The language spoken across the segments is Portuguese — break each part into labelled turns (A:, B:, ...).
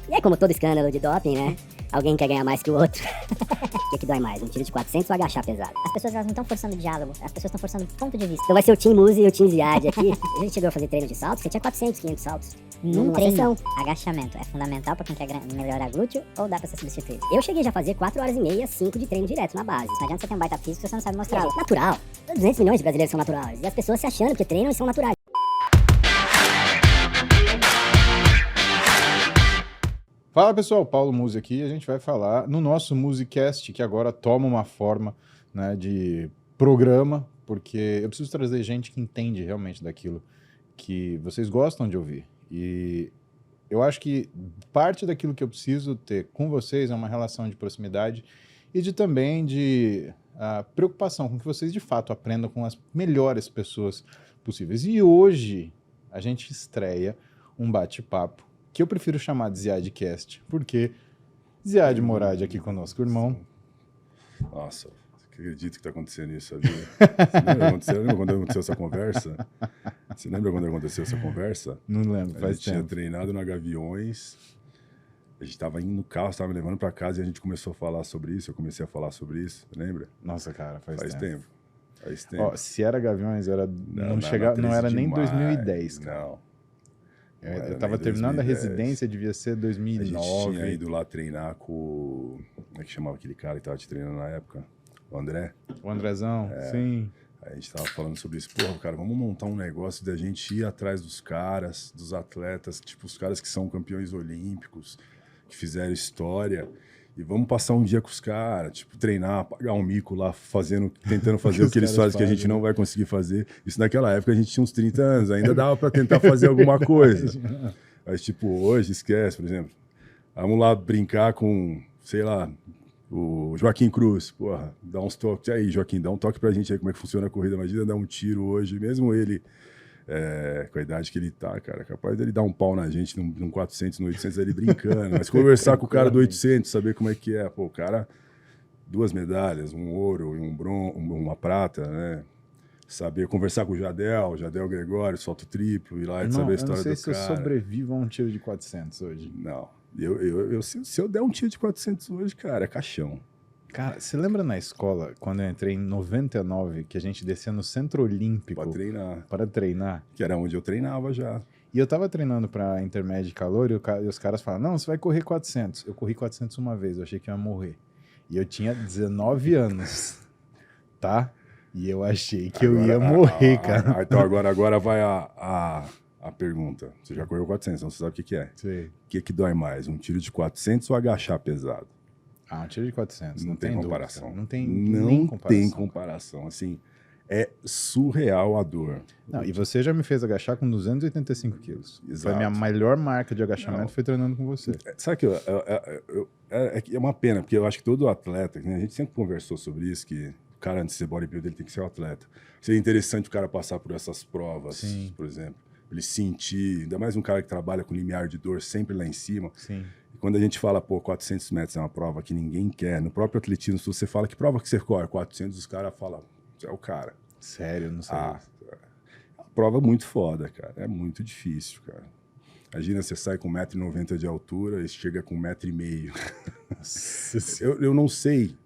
A: E aí, como todo escândalo de doping, né? Alguém quer ganhar mais que o outro. O que dói mais, um tiro de 400 ou agachar pesado?
B: As pessoas elas não estão forçando diálogo, as pessoas estão forçando ponto de vista.
A: Então vai ser o Team Muzi e o Team Ziad aqui. A gente chegou a fazer treino de saltos, você tinha 400, 500 saltos.
B: Num
A: treino,
B: treino, agachamento é fundamental para quem quer melhorar glúteo ou dá para ser substituído?
A: Eu cheguei já a fazer 4 horas e meia, 5 de treino direto na base.
B: Não adianta você ter um baita físico se você não sabe mostrar.
A: Natural. 200 milhões de brasileiros são naturais. E as pessoas se achando que treinam e são naturais.
C: Fala pessoal, Paulo Musi aqui. A gente vai falar no nosso Musicast, que agora toma uma forma, né, de programa, porque eu preciso trazer gente que entende realmente daquilo que vocês gostam de ouvir. E eu acho que parte daquilo que eu preciso ter com vocês é uma relação de proximidade e também de preocupação com que vocês de fato aprendam com as melhores pessoas possíveis. E hoje a gente estreia um bate-papo que eu prefiro chamar de Ziadcast, porque Ziad Morad aqui conosco, irmão.
D: Nossa, acredito que está acontecendo isso, sabia? Você lembra quando aconteceu essa conversa? Você lembra quando aconteceu essa conversa?
C: Não lembro, faz tempo. A gente
D: tinha treinado na Gaviões, a gente estava indo no carro, estava me levando para casa e a gente começou a falar sobre isso, eu comecei a falar sobre isso, lembra?
C: Nossa, cara, faz tempo.
D: Faz tempo.
C: Ó, se era Gaviões, era, não era nem 2010, cara.
D: Não.
C: Eu estava terminando 2010. A residência, devia ser 2009.
D: A gente tinha ido lá treinar com... Como é que chamava aquele cara que estava te treinando na época? O André?
C: O Andrezão, sim.
D: Aí a gente estava falando sobre isso. Porra, cara, vamos montar um negócio da gente ir atrás dos caras, dos atletas, tipo os caras que são campeões olímpicos, que fizeram história... E vamos passar um dia com os caras, tipo, treinar, pagar um mico lá, tentando fazer o que eles fazem, que a gente não vai conseguir fazer. Isso naquela época a gente tinha uns 30 anos, ainda dava para tentar fazer alguma coisa. Mas, tipo, hoje, esquece, por exemplo. Vamos lá brincar com, sei lá, o Joaquim Cruz. Porra, dá uns toques. Aí, Joaquim, dá um toque pra gente aí, como é que funciona a corrida. Imagina dar um tiro hoje, mesmo ele... com a idade que ele tá, cara, capaz dele dar um pau na gente num 400, no 800, ele brincando, mas conversar com o cara do 800, saber como é que é, pô, o cara, 2 medalhas, um ouro e uma prata, né, saber conversar com o Jadel Gregório, salto triplo, ir lá e saber a história do cara.
C: Eu não sei se eu sobrevivo a um tiro de 400 hoje.
D: Não, se eu der um tiro de 400 hoje, cara, é caixão.
C: Cara, você lembra na escola, quando eu entrei em 99, que a gente descia no Centro Olímpico... Para treinar.
D: Que era onde eu treinava já.
C: E eu tava treinando para intermédio de calor e os caras falaram, não, você vai correr 400. Eu corri 400 uma vez, eu achei que eu ia morrer. E eu tinha 19 anos, tá? E eu achei que eu ia morrer, cara.
D: Então agora vai a pergunta. Você já correu 400, então você sabe o que é.
C: Sim.
D: O que dói mais, um tiro de 400 ou agachar pesado?
C: Um tiro de 400,
D: não tem comparação.
C: Não tem
D: comparação. Assim, é surreal a dor.
C: Não, e você já me fez agachar com 285 quilos.
D: Exato.
C: Foi a minha melhor marca de agachamento, foi treinando com você.
D: Sabe que é uma pena, porque eu acho que todo atleta, né, a gente sempre conversou sobre isso, que o cara, antes de ser bodybuilder, ele tem que ser um atleta. Seria interessante o cara passar por essas provas,
C: Sim.
D: Por exemplo. Ele sentir, ainda mais um cara que trabalha com limiar de dor sempre lá em cima.
C: Sim.
D: Quando a gente fala, 400 metros é uma prova que ninguém quer, no próprio atletismo, se você fala que prova que você corre 400, os caras falam, você é o cara.
C: Sério, não sei.
D: É uma prova muito foda, cara. É muito difícil, cara. Imagina, você sai com 1,90 m de altura e chega com 1,5 m. Eu não sei,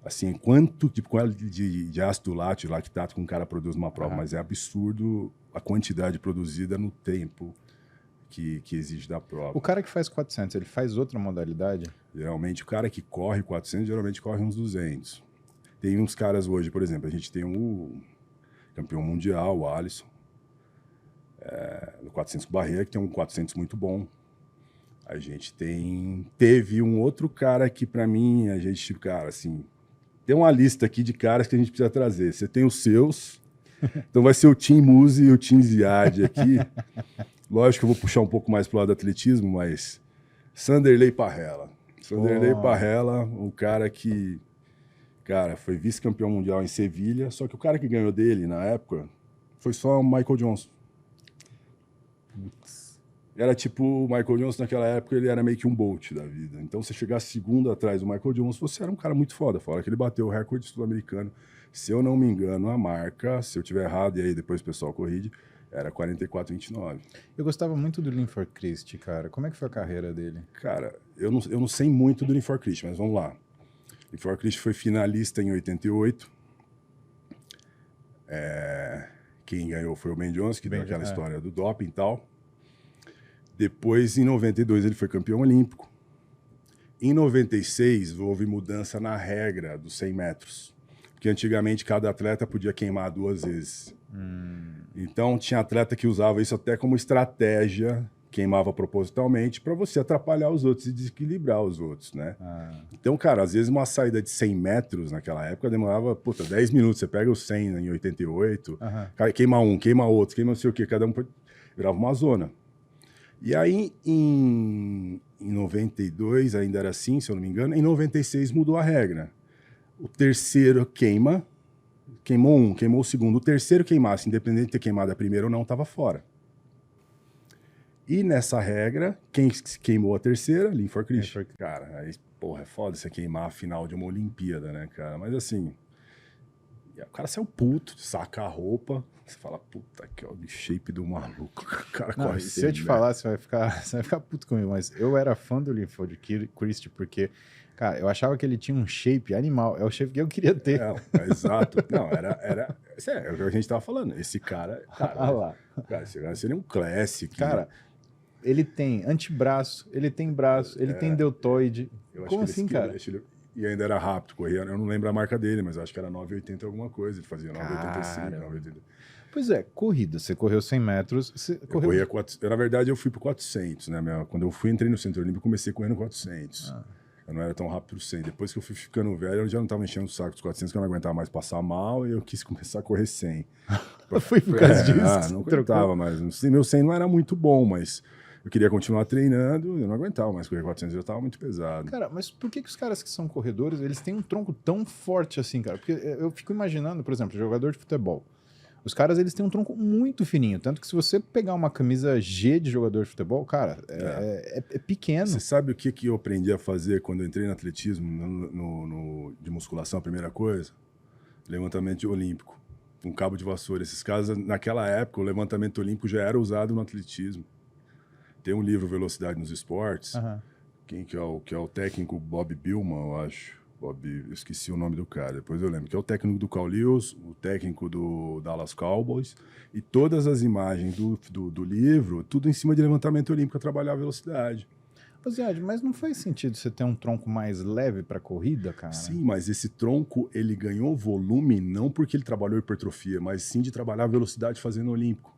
D: assim, quanto de ácido lático, lactato que um cara produz numa prova, mas é absurdo a quantidade produzida no tempo que exige da prova.
C: O cara que faz 400, ele faz outra modalidade?
D: Geralmente, o cara que corre 400, geralmente corre uns 200. Tem uns caras hoje, por exemplo, a gente tem um campeão mundial, o Alisson, no 400 com barreira, que tem um 400 muito bom. A gente teve um outro cara que, pra mim, a gente, cara, assim, tem uma lista aqui de caras que a gente precisa trazer. Você tem os seus, então vai ser o Team Muzi e o Team Ziad aqui. Lógico que eu vou puxar um pouco mais pro lado do atletismo, mas Sanderley Parrella. Parrella, um cara que, cara, foi vice-campeão mundial em Sevilha, só que o cara que ganhou dele na época foi só o Michael Johnson.
C: Putz.
D: Era tipo, o Michael Johnson naquela época, ele era meio que um Bolt da vida. Então, você chegar segundo atrás do Michael Johnson, você era um cara muito foda. Fala que ele bateu o recorde sul-americano. Se eu não me engano, a marca, se eu tiver errado, e aí depois o pessoal corrige, Era 44,29.
C: Eu gostava muito do Linford Christie, cara. Como é que foi a carreira dele?
D: Cara, eu não sei muito do Linford Christie, mas vamos lá. Linford Christie foi finalista em 88. Quem ganhou foi o Ben Johnson, que deu aquela história do doping e tal. Depois, em 92, ele foi campeão olímpico. Em 96, houve mudança na regra dos 100 metros. Porque antigamente cada atleta podia queimar 2 vezes. Então tinha atleta que usava isso até como estratégia, queimava propositalmente para você atrapalhar os outros e desequilibrar os outros, né? Então, cara, às vezes uma saída de 100 metros naquela época demorava, 10 minutos. Você pega o 100 em 88, cara, queima um, queima outro, queima não sei o quê, cada um virava uma zona. E aí, em 92 ainda era assim, se eu não me engano, em 96 mudou a regra. O terceiro queimou um, queimou o segundo. O terceiro queimasse, independente de ter queimado a primeira ou não, estava fora. E nessa regra, quem queimou a terceira? Linford Christie. Cara, aí, porra, é foda você queimar a final de uma Olimpíada, né, cara? Mas assim, o cara saiu puto, saca a roupa, você fala, puta, que é o shape do maluco. O cara corre
C: se eu te falar, você vai ficar puto comigo, mas eu era fã do Linford Christie porque, cara, eu achava que ele tinha um shape animal. É o shape que eu queria ter.
D: Exato. Não, era isso é o que a gente tava falando. Esse cara
C: lá.
D: Cara, esse cara seria um classic.
C: Cara, ele tem antebraço, ele tem braço, ele tem deltoide. Como assim, cara?
D: E ainda era rápido, corria. Eu não lembro a marca dele, mas acho que era 9,80 alguma coisa. Ele fazia 9,85, 9,80.
C: Pois é, corrida. Você correu 100 metros.
D: Corria 400. Na verdade, eu fui pro 400, né? Quando eu entrei no Centro Olímpico, eu comecei correndo 400. Eu não era tão rápido pro 100. Depois que eu fui ficando velho, eu já não tava enchendo o saco dos 400, que eu não aguentava mais passar mal, e eu quis começar a correr 100.
C: Foi por causa disso?
D: Não aguentava mais. Meu 100 não era muito bom, mas eu queria continuar treinando, eu não aguentava mais correr 400, eu já tava muito pesado.
C: Cara, mas por que os caras que são corredores, eles têm um tronco tão forte assim, cara? Porque eu fico imaginando, por exemplo, jogador de futebol. Os caras, eles têm um tronco muito fininho, tanto que se você pegar uma camisa G de jogador de futebol, cara, é pequeno.
D: Você sabe o que eu aprendi a fazer quando eu entrei no atletismo, de musculação, a primeira coisa? Levantamento olímpico, um cabo de vassoura. Esses caras, naquela época, o levantamento olímpico já era usado no atletismo. Tem um livro, Velocidade nos Esportes, que é o técnico Bob Billman, eu acho. Eu esqueci o nome do cara, depois eu lembro. Que é o técnico do Cal Lewis, o técnico do Dallas Cowboys. E todas as imagens do livro, tudo em cima de levantamento olímpico para trabalhar a velocidade.
C: Ziad, mas não faz sentido você ter um tronco mais leve para corrida, cara?
D: Sim, mas esse tronco, ele ganhou volume não porque ele trabalhou hipertrofia, mas sim de trabalhar a velocidade fazendo olímpico.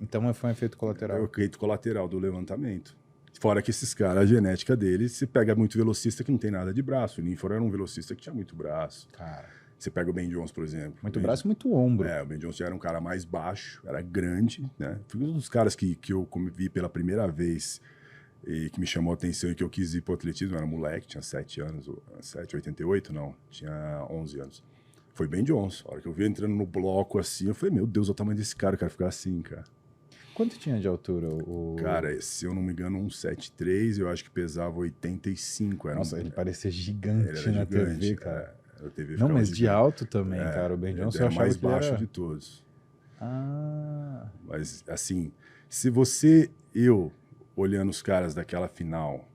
C: Então foi um efeito colateral.
D: É o efeito colateral do levantamento. Fora que esses caras, a genética deles, você pega muito velocista que não tem nada de braço. O Linford era um velocista que tinha muito braço.
C: Cara.
D: Você pega o Ben Johnson, por exemplo.
C: Muito braço e muito ombro.
D: O Ben Johnson já era um cara mais baixo, era grande, né? Foi um dos caras que eu vi pela primeira vez e que me chamou a atenção e que eu quis ir pro atletismo. Eu era moleque, tinha 7 anos, 7, 88, não, tinha 11 anos. Foi Ben Johnson. A hora que eu vi entrando no bloco assim, eu falei, meu Deus, olha o tamanho desse cara, eu quero ficar assim, cara.
C: Quanto tinha de altura?
D: Cara, se eu não me engano, 1,73, eu acho que pesava 85.
C: Nossa, ele parecia gigante na TV, cara.
D: A TV
C: não, mas
D: gigante.
C: De alto também, cara. O Ben Johnson eu achava
D: mais
C: que
D: baixo
C: era...
D: de todos.
C: Mas,
D: assim, se eu, olhando os caras daquela final,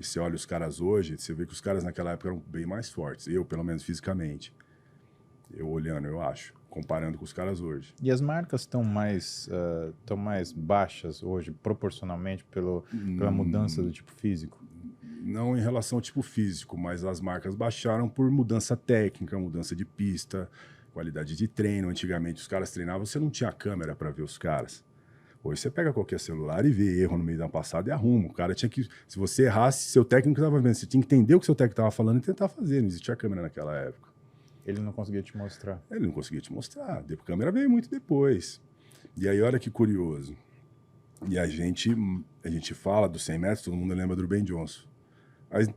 D: e você olha os caras hoje, você vê que os caras naquela época eram bem mais fortes. Eu, pelo menos fisicamente. Eu olhando, eu acho. Comparando com os caras hoje.
C: E as marcas estão mais baixas hoje, proporcionalmente, pela mudança do tipo físico?
D: Não em relação ao tipo físico, mas as marcas baixaram por mudança técnica, mudança de pista, qualidade de treino. Antigamente os caras treinavam, você não tinha câmera para ver os caras. Hoje você pega qualquer celular e vê erro no meio da passada e arruma. O cara tinha que... Se você errasse, seu técnico estava vendo. Você tinha que entender o que seu técnico estava falando e tentar fazer. Não existia câmera naquela época.
C: Ele não conseguia te mostrar.
D: Ele não conseguia te mostrar. A câmera veio muito depois. E aí, olha que curioso. E a gente fala dos 100 metros, todo mundo lembra do Ben Johnson. Mas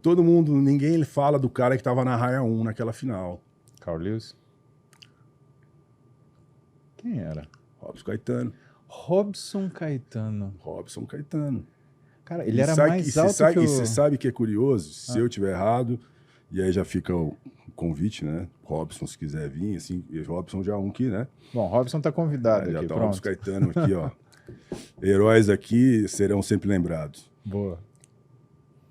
D: ninguém fala do cara que estava na raia 1 naquela final.
C: Carl Lewis? Quem era?
D: Robson Caetano.
C: Robson Caetano. Cara, ele era mais alto que o...
D: E você sabe que é curioso? Se eu estiver errado, e aí já fica o convite, né? Robson, se quiser vir, assim, e Robson já é um que, né?
C: Bom, Robson tá convidado
D: Já
C: aqui,
D: tá o Robson
C: pronto.
D: Caetano aqui, ó. Heróis aqui serão sempre lembrados.
C: Boa.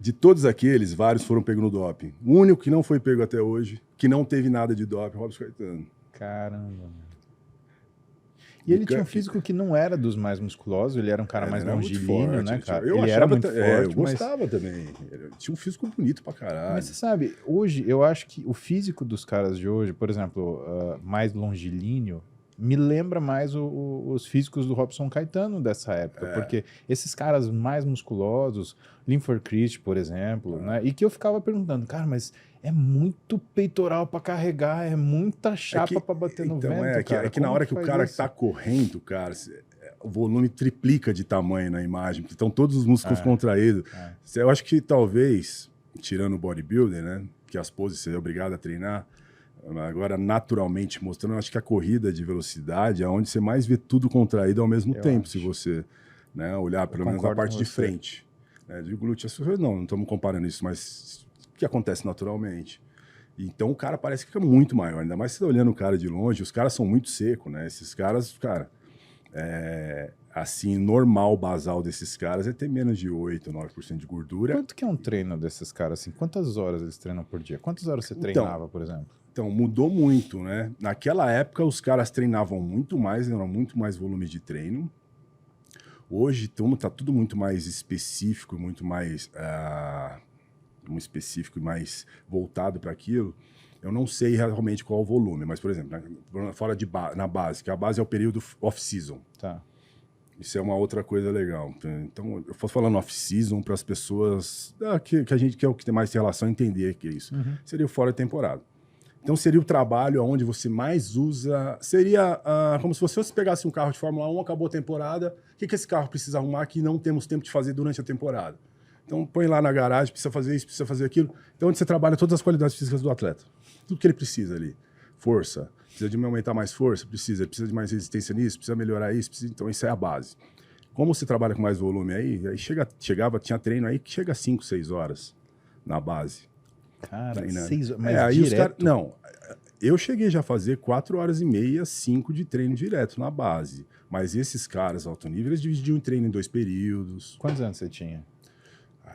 D: De todos aqueles, vários foram pegos no doping. O único que não foi pego até hoje, que não teve nada de doping, é o Robson Caetano.
C: Caramba, mano. E ele tinha um físico que não era dos mais musculosos, ele era um cara mais
D: Ele era muito
C: longilíneo,
D: forte,
C: né, cara?
D: Eu
C: ele
D: achava,
C: era muito forte,
D: eu
C: mas...
D: gostava também. Ele tinha um físico bonito pra caralho.
C: Mas você sabe, hoje eu acho que o físico dos caras de hoje, por exemplo, mais longilíneo, me lembra mais os físicos do Robson Caetano dessa época, porque esses caras mais musculosos, Linford Christie, por exemplo, né? E que eu ficava perguntando, cara, mas é muito peitoral pra carregar, é muita chapa pra bater no
D: então,
C: vento, cara.
D: É que na
C: Como
D: hora que o
C: faz
D: cara
C: isso?
D: tá correndo, cara, o volume triplica de tamanho na imagem, porque estão todos os músculos contraídos. Eu acho que talvez, tirando o bodybuilder, né, que as poses você é obrigado a treinar, agora naturalmente mostrando, eu acho que a corrida de velocidade é onde você mais vê tudo contraído ao mesmo tempo,
C: acho.
D: se você, né, olhar pelo menos a
C: concordo
D: parte
C: com
D: de
C: você.
D: frente. Né, de glúteo, as pessoas não estamos comparando isso, mas o que acontece naturalmente. Então o cara parece que fica muito maior, ainda mais você tá olhando o cara de longe, os caras são muito secos, né? Esses caras, cara, assim, normal, basal desses caras é ter menos de 8, 9% de gordura.
C: Quanto que é um treino desses caras, assim? Quantas horas eles treinam por dia? Quantas horas você
D: Então,
C: treinava, por exemplo?
D: Então, mudou muito, né? Naquela época, os caras treinavam muito mais, era muito mais volume de treino. Hoje, tá tudo muito mais específico, muito mais específico e mais voltado para aquilo. Eu não sei realmente qual é o volume, mas, por exemplo, fora na base, que a base é o período off-season.
C: Tá.
D: Isso é uma outra coisa legal. Então, eu fosse falando off-season para as pessoas que a gente quer o que tem mais relação entender que é isso. Seria o fora de temporada. Então, seria o trabalho onde você mais usa... Seria como se você pegasse um carro de Fórmula 1, acabou a temporada, o que esse carro precisa arrumar que não temos tempo de fazer durante a temporada? Então, põe lá na garagem, precisa fazer isso, precisa fazer aquilo. Então, onde você trabalha todas as qualidades físicas do atleta. Tudo que ele precisa ali. Força. Precisa de aumentar mais força? Precisa. Precisa de mais resistência nisso? Precisa melhorar isso? Precisa... Então, isso é a base. Como você trabalha com mais volume aí tinha treino aí que chega a 5, 6 horas na base.
C: Cara,
D: Treinando.
C: 6 horas, mas
D: aí
C: direto?
D: Não, eu cheguei já a fazer 4 horas e meia, 5 de treino direto na base. Mas esses caras alto nível, eles dividiam o treino em 2 períodos.
C: Quantos anos você tinha?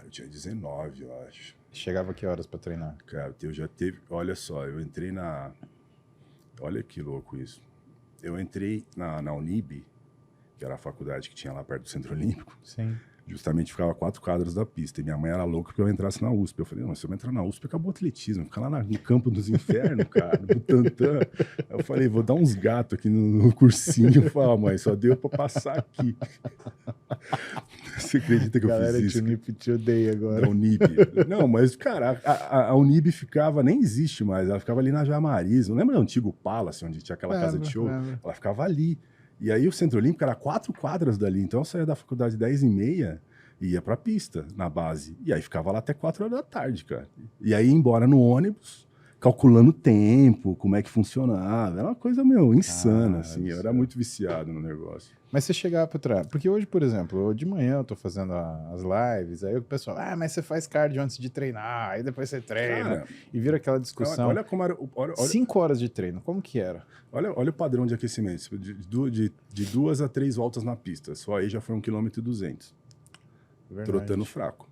D: Eu tinha 19, eu acho.
C: Chegava a que horas pra treinar?
D: Cara, eu já teve... Olha só, eu entrei na... Olha que louco isso. Eu entrei na Unib, que era a faculdade que tinha lá perto do Centro Olímpico.
C: Sim.
D: Justamente ficava 4 quadras da pista. E minha mãe era louca porque eu entrasse na USP. Eu falei, não, se eu entrar na USP, acabou o atletismo. Ficar lá no campo dos infernos, cara, no Butantã. Eu falei, vou dar uns gatos aqui no cursinho. Eu falei, mãe, só deu pra passar aqui. Você acredita que eu fiz isso?
C: Galera, Unip te odeia agora.
D: Da Unib. Não, mas, cara, a Unib ficava, nem existe mais, ela ficava ali na Jamariz. Não lembra do antigo Palace, onde tinha aquela casa de show?
C: Lembro.
D: Ela ficava ali. E aí o Centro Olímpico era 4 quadras dali. Então eu saía da faculdade 10h30 e ia pra pista, na base. E aí ficava lá até 4 horas da tarde, cara. E aí ia embora no ônibus, calculando o tempo, como é que funcionava. Era uma coisa, insana, assim. Eu era muito viciado no negócio.
C: Mas você chegava pra trás. Porque hoje, por exemplo, de manhã eu tô fazendo as lives, aí o pessoal, mas você faz cardio antes de treinar, aí depois você treina,
D: Cara,
C: e vira aquela discussão.
D: Olha como era... Olha,
C: 5 horas de treino, como que era?
D: olha o padrão de aquecimento. De 2 a 3 voltas na pista. Só aí já foi 1,2 km.
C: Verdade.
D: Trotando fraco.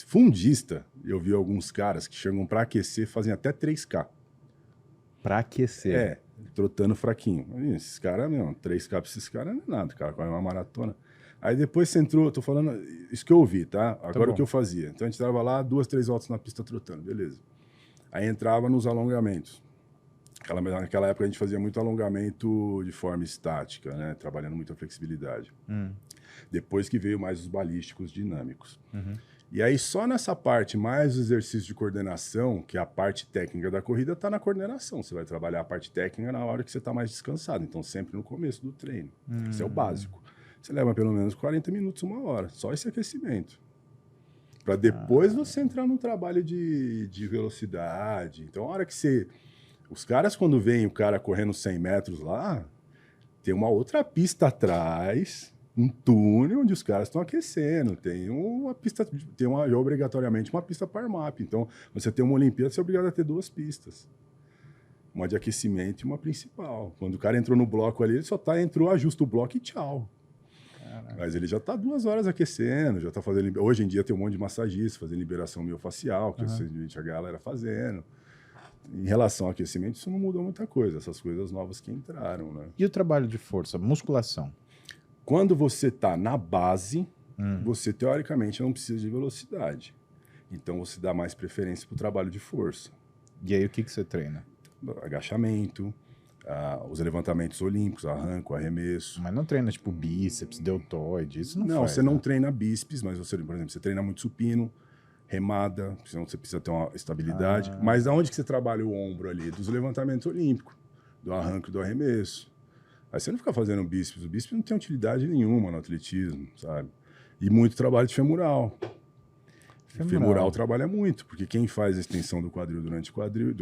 D: Fundista, eu vi alguns caras que chegam para aquecer, fazem até 3K.
C: Pra aquecer.
D: Trotando fraquinho. Esses caras, 3K pra esses caras não é nada, cara, corre uma maratona. Aí depois você entrou, tô falando, isso que eu ouvi, tá? Agora o que eu fazia. Então a gente tava lá, 2, 3 voltas na pista trotando, beleza. Aí entrava nos alongamentos. Naquela época a gente fazia muito alongamento de forma estática, né? Trabalhando muito a flexibilidade. Depois que veio mais os balísticos dinâmicos. E aí só nessa parte, mais o exercício de coordenação, que é a parte técnica da corrida, está na coordenação. Você vai trabalhar a parte técnica na hora que você está mais descansado. Então sempre no começo do treino. Isso é o básico. Você leva pelo menos 40 minutos, 1 hora. Só esse aquecimento. Para depois você entrar no trabalho de velocidade. Então a hora que você... Os caras, quando veem o cara correndo 100 metros lá, tem uma outra pista atrás, um túnel onde os caras estão aquecendo. Tem uma pista, obrigatoriamente uma pista para armap. Então, você tem uma Olimpíada, você é obrigado a ter 2 pistas. Uma de aquecimento e uma principal. Quando o cara entrou no bloco ali, ele só entrou, ajusta o bloco e tchau. Caraca. Mas ele já está 2 horas aquecendo, já está fazendo... Hoje em dia tem um monte de massagistas fazendo liberação miofascial, que a galera fazendo. Em relação ao aquecimento, isso não mudou muita coisa, essas coisas novas que entraram, né?
C: E o trabalho de força, musculação?
D: Quando você está na base, você teoricamente não precisa de velocidade. Então você dá mais preferência para o trabalho de força.
C: E aí o que você treina?
D: Agachamento, os levantamentos olímpicos, arranco, arremesso.
C: Mas não treina tipo bíceps, deltoide, isso não
D: Não,
C: faz,
D: você não
C: né?
D: treina bíceps, mas você, por exemplo, você treina muito supino, remada, senão você precisa ter uma estabilidade. Mas aonde que você trabalha o ombro ali? Dos levantamentos olímpicos, do arranco e do arremesso. Aí você não fica fazendo bíceps. O bíceps não tem utilidade nenhuma no atletismo, sabe? E muito trabalho de femoral. Femoral trabalha muito, porque quem faz a extensão do quadril durante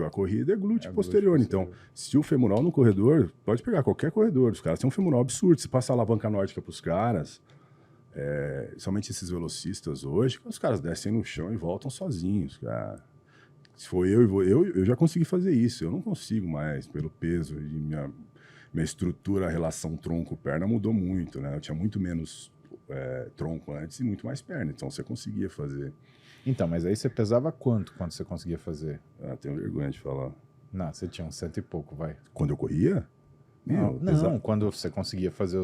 D: a corrida é glúteo posterior. Então, se o femoral no corredor, pode pegar qualquer corredor, os caras têm um femoral absurdo. Se passa a alavanca nórdica para os caras, somente esses velocistas hoje, os caras descem no chão e voltam sozinhos, cara. Se for eu já consegui fazer isso. Eu não consigo mais, pelo peso e minha estrutura, a relação tronco-perna mudou muito, né? Eu tinha muito menos tronco antes e muito mais perna, então você conseguia fazer.
C: Então, mas aí você pesava quanto quando você conseguia fazer?
D: Tenho vergonha de falar.
C: Não, você tinha uns 100 e pouco, vai.
D: Quando eu corria?
C: Não, quando você conseguia fazer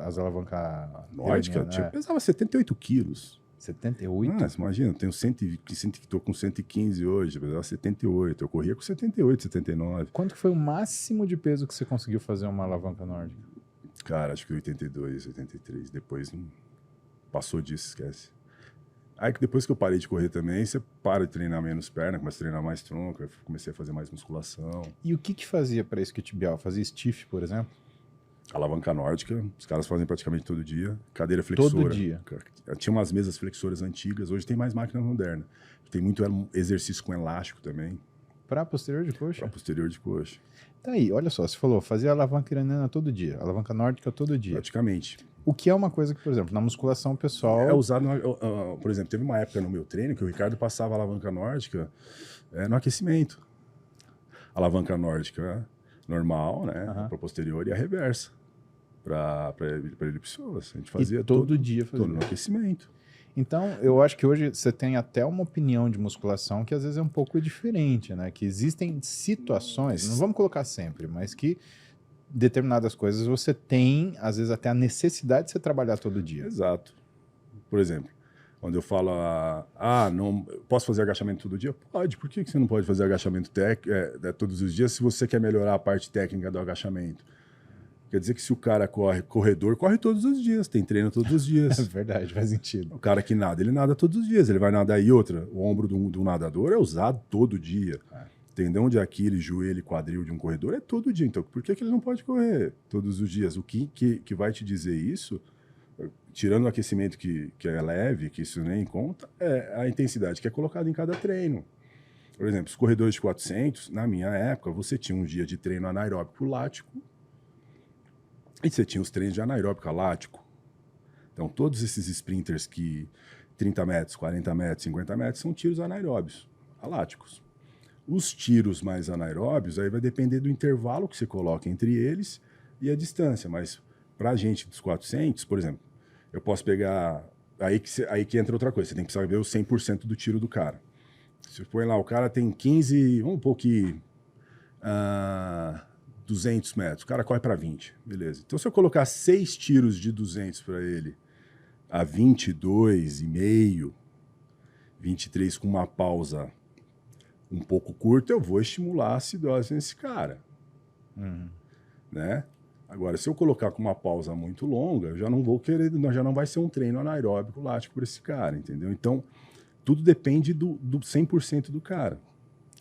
C: as alavancas
D: nórdicas, eu pesava 78 quilos.
C: 78?
D: Você imagina, eu tenho tô com 115 hoje, eu pesava 78. Eu corria com 78, 79.
C: Quanto foi o máximo de peso que você conseguiu fazer uma alavanca nórdica?
D: Cara, acho que 82, 83. Depois não passou disso, esquece. Aí que depois que eu parei de correr também, você para de treinar menos perna, começa a treinar mais tronco, eu comecei a fazer mais musculação.
C: E o que fazia para isquiotibial? Fazia stiff, por exemplo?
D: Alavanca nórdica, os caras fazem praticamente todo dia. Cadeira flexora.
C: Todo dia?
D: Tinha umas mesas flexoras antigas, hoje tem mais máquina moderna. Tem muito exercício com elástico também.
C: Para posterior de coxa?
D: Para posterior de coxa.
C: Tá aí, olha só, você falou, fazia alavanca iraniana todo dia, alavanca nórdica todo dia.
D: Praticamente.
C: O que é uma coisa que, por exemplo, na musculação o pessoal...
D: É usado, por exemplo, teve uma época no meu treino que o Ricardo passava a alavanca nórdica no aquecimento. Alavanca nórdica normal, né, para posterior e a reversa para elipsoas. A gente fazia
C: e todo dia fazia.
D: Todo no aquecimento.
C: Então, eu acho que hoje você tem até uma opinião de musculação que às vezes é um pouco diferente, né? Que existem situações, não vamos colocar sempre, mas que determinadas coisas você tem, às vezes, até a necessidade de você trabalhar todo dia.
D: Exato. Por exemplo, quando eu falo, não posso fazer agachamento todo dia? Pode. Por que você não pode fazer agachamento todos os dias se você quer melhorar a parte técnica do agachamento? Quer dizer que se o cara corredor, corre todos os dias, tem treino todos os dias.
C: É verdade, faz sentido.
D: O cara que nada, ele nada todos os dias, ele vai nadar. E outra, o ombro do nadador é usado todo dia. Tendão de Aquiles, joelho e quadril de um corredor é todo dia. Então, por que ele não pode correr todos os dias? O que vai te dizer isso, tirando o aquecimento que é leve, que isso nem conta, é a intensidade que é colocada em cada treino. Por exemplo, os corredores de 400, na minha época, você tinha um dia de treino anaeróbico lático, e você tinha os treinos de anaeróbica lático. Então, todos esses sprinters que 30 metros, 40 metros, 50 metros, são tiros anaeróbios, aláticos. Os tiros mais anaeróbios, aí vai depender do intervalo que você coloca entre eles e a distância. Mas, para a gente dos 400, por exemplo, eu posso pegar... Aí que entra outra coisa, você tem que saber o 100% do tiro do cara. Se põe lá, o cara tem 15, vamos pôr que... 200 metros, o cara corre para 20, beleza. Então, se eu colocar 6 tiros de 200 para ele a 22,5, 23 com uma pausa um pouco curta, eu vou estimular a acidose nesse cara. Né? Agora, se eu colocar com uma pausa muito longa, eu já não vou querer, já não vai ser um treino anaeróbico lático para esse cara, entendeu? Então, tudo depende do 100% do cara.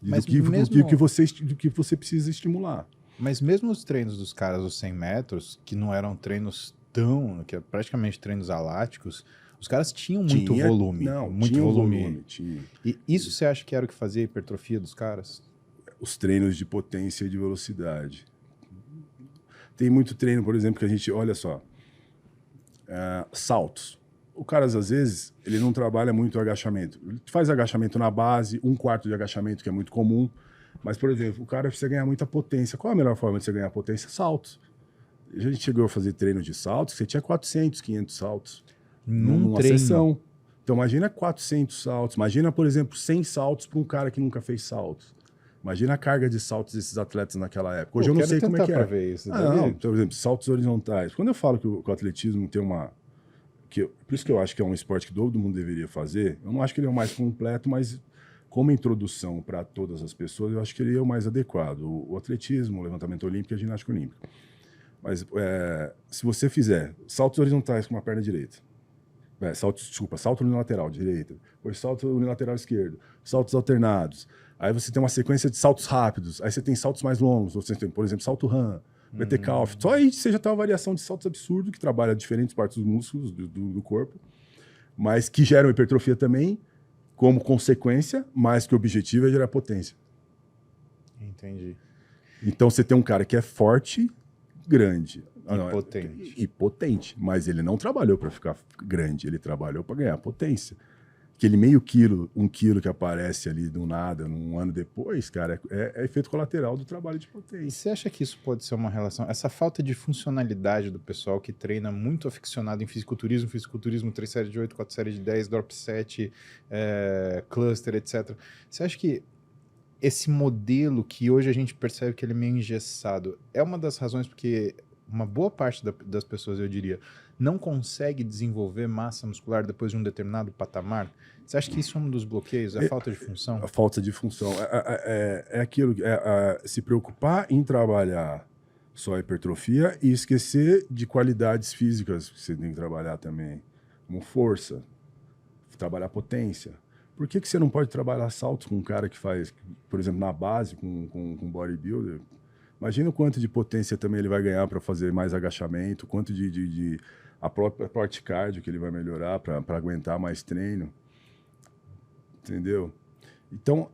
C: Mas
D: do que você precisa estimular.
C: Mas mesmo os treinos dos caras dos 100 metros, que não eram treinos que é praticamente treinos aláticos, os caras tinham muito volume.
D: Não,
C: muito
D: tinha
C: volume.
D: Tinha.
C: E isso você acha que era o que fazia a hipertrofia dos caras?
D: Os treinos de potência e de velocidade. Tem muito treino, por exemplo, que a gente... Olha só. Saltos. O cara, às vezes, ele não trabalha muito o agachamento. Ele faz agachamento na base, 1/4 de agachamento, que é muito comum. Mas, por exemplo, o cara precisa ganhar muita potência. Qual a melhor forma de você ganhar potência? Saltos. A gente chegou a fazer treino de saltos, você tinha 400, 500 saltos numa
C: treino.
D: sessão. Então, imagina 400 saltos. Imagina, por exemplo, 100 saltos para um cara que nunca fez saltos. Imagina a carga de saltos desses atletas naquela época. Hoje eu não sei como é que é.
C: Ver isso,
D: Não, por exemplo, saltos horizontais. Quando eu falo que o atletismo tem uma... por isso que eu acho que é um esporte que todo mundo deveria fazer, eu não acho que ele é o mais completo, mas como introdução para todas as pessoas, eu acho que ele é o mais adequado. O atletismo, o levantamento olímpico e a ginástica olímpica. Mas se você fizer saltos horizontais com uma perna direita, salto unilateral direita, depois salto unilateral esquerdo, saltos alternados, aí você tem uma sequência de saltos rápidos, aí você tem saltos mais longos, você tem, por exemplo, salto RAM, BT-Calf. Só aí você já tem uma variação de saltos absurdo, que trabalha diferentes partes dos músculos do corpo, mas que geram hipertrofia também, como consequência, mas que o objetivo é gerar potência.
C: Entendi.
D: Então você tem um cara que é forte, grande.
C: E
D: potente. Mas ele não trabalhou para ficar grande, ele trabalhou para ganhar potência. Aquele meio quilo, 1 quilo que aparece ali do nada, um ano depois, cara, é efeito colateral do trabalho de
C: E
D: potência.
C: você acha que isso pode ser uma relação? Essa falta de funcionalidade do pessoal que treina muito aficionado em fisiculturismo 3 séries de 8, 4 séries de 10, drop 7, cluster, etc. Você acha que esse modelo que hoje a gente percebe que ele é meio engessado é uma das razões porque uma boa parte das pessoas, eu diria, não consegue desenvolver massa muscular depois de um determinado patamar? Você acha que isso é um dos bloqueios? É a falta de função?
D: A falta de função. Aquilo, se preocupar em trabalhar só a hipertrofia e esquecer de qualidades físicas que você tem que trabalhar também, como força, trabalhar potência. Por que você não pode trabalhar saltos com um cara que faz, por exemplo, na base, com bodybuilder? Imagina o quanto de potência também ele vai ganhar para fazer mais agachamento, quanto a própria parte cardio que ele vai melhorar para aguentar mais treino. Entendeu? Então,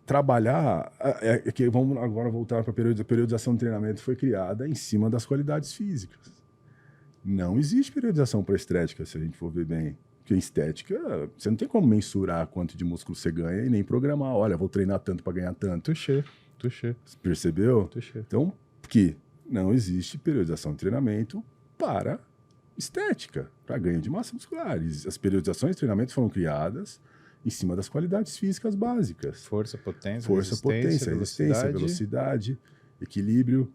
D: trabalhar... vamos agora voltar para a periodização de treinamento, foi criada em cima das qualidades físicas. Não existe periodização para estética, se a gente for ver bem. Porque em estética, você não tem como mensurar quanto de músculo você ganha e nem programar. Olha, vou treinar tanto para ganhar tanto.
C: Touché.
D: Percebeu?
C: Touché.
D: Então, que não existe periodização de treinamento para estética, para ganho de massa muscular. As periodizações de treinamento foram criadas em cima das qualidades físicas básicas.
C: Força, potência,
D: resistência, velocidade, equilíbrio.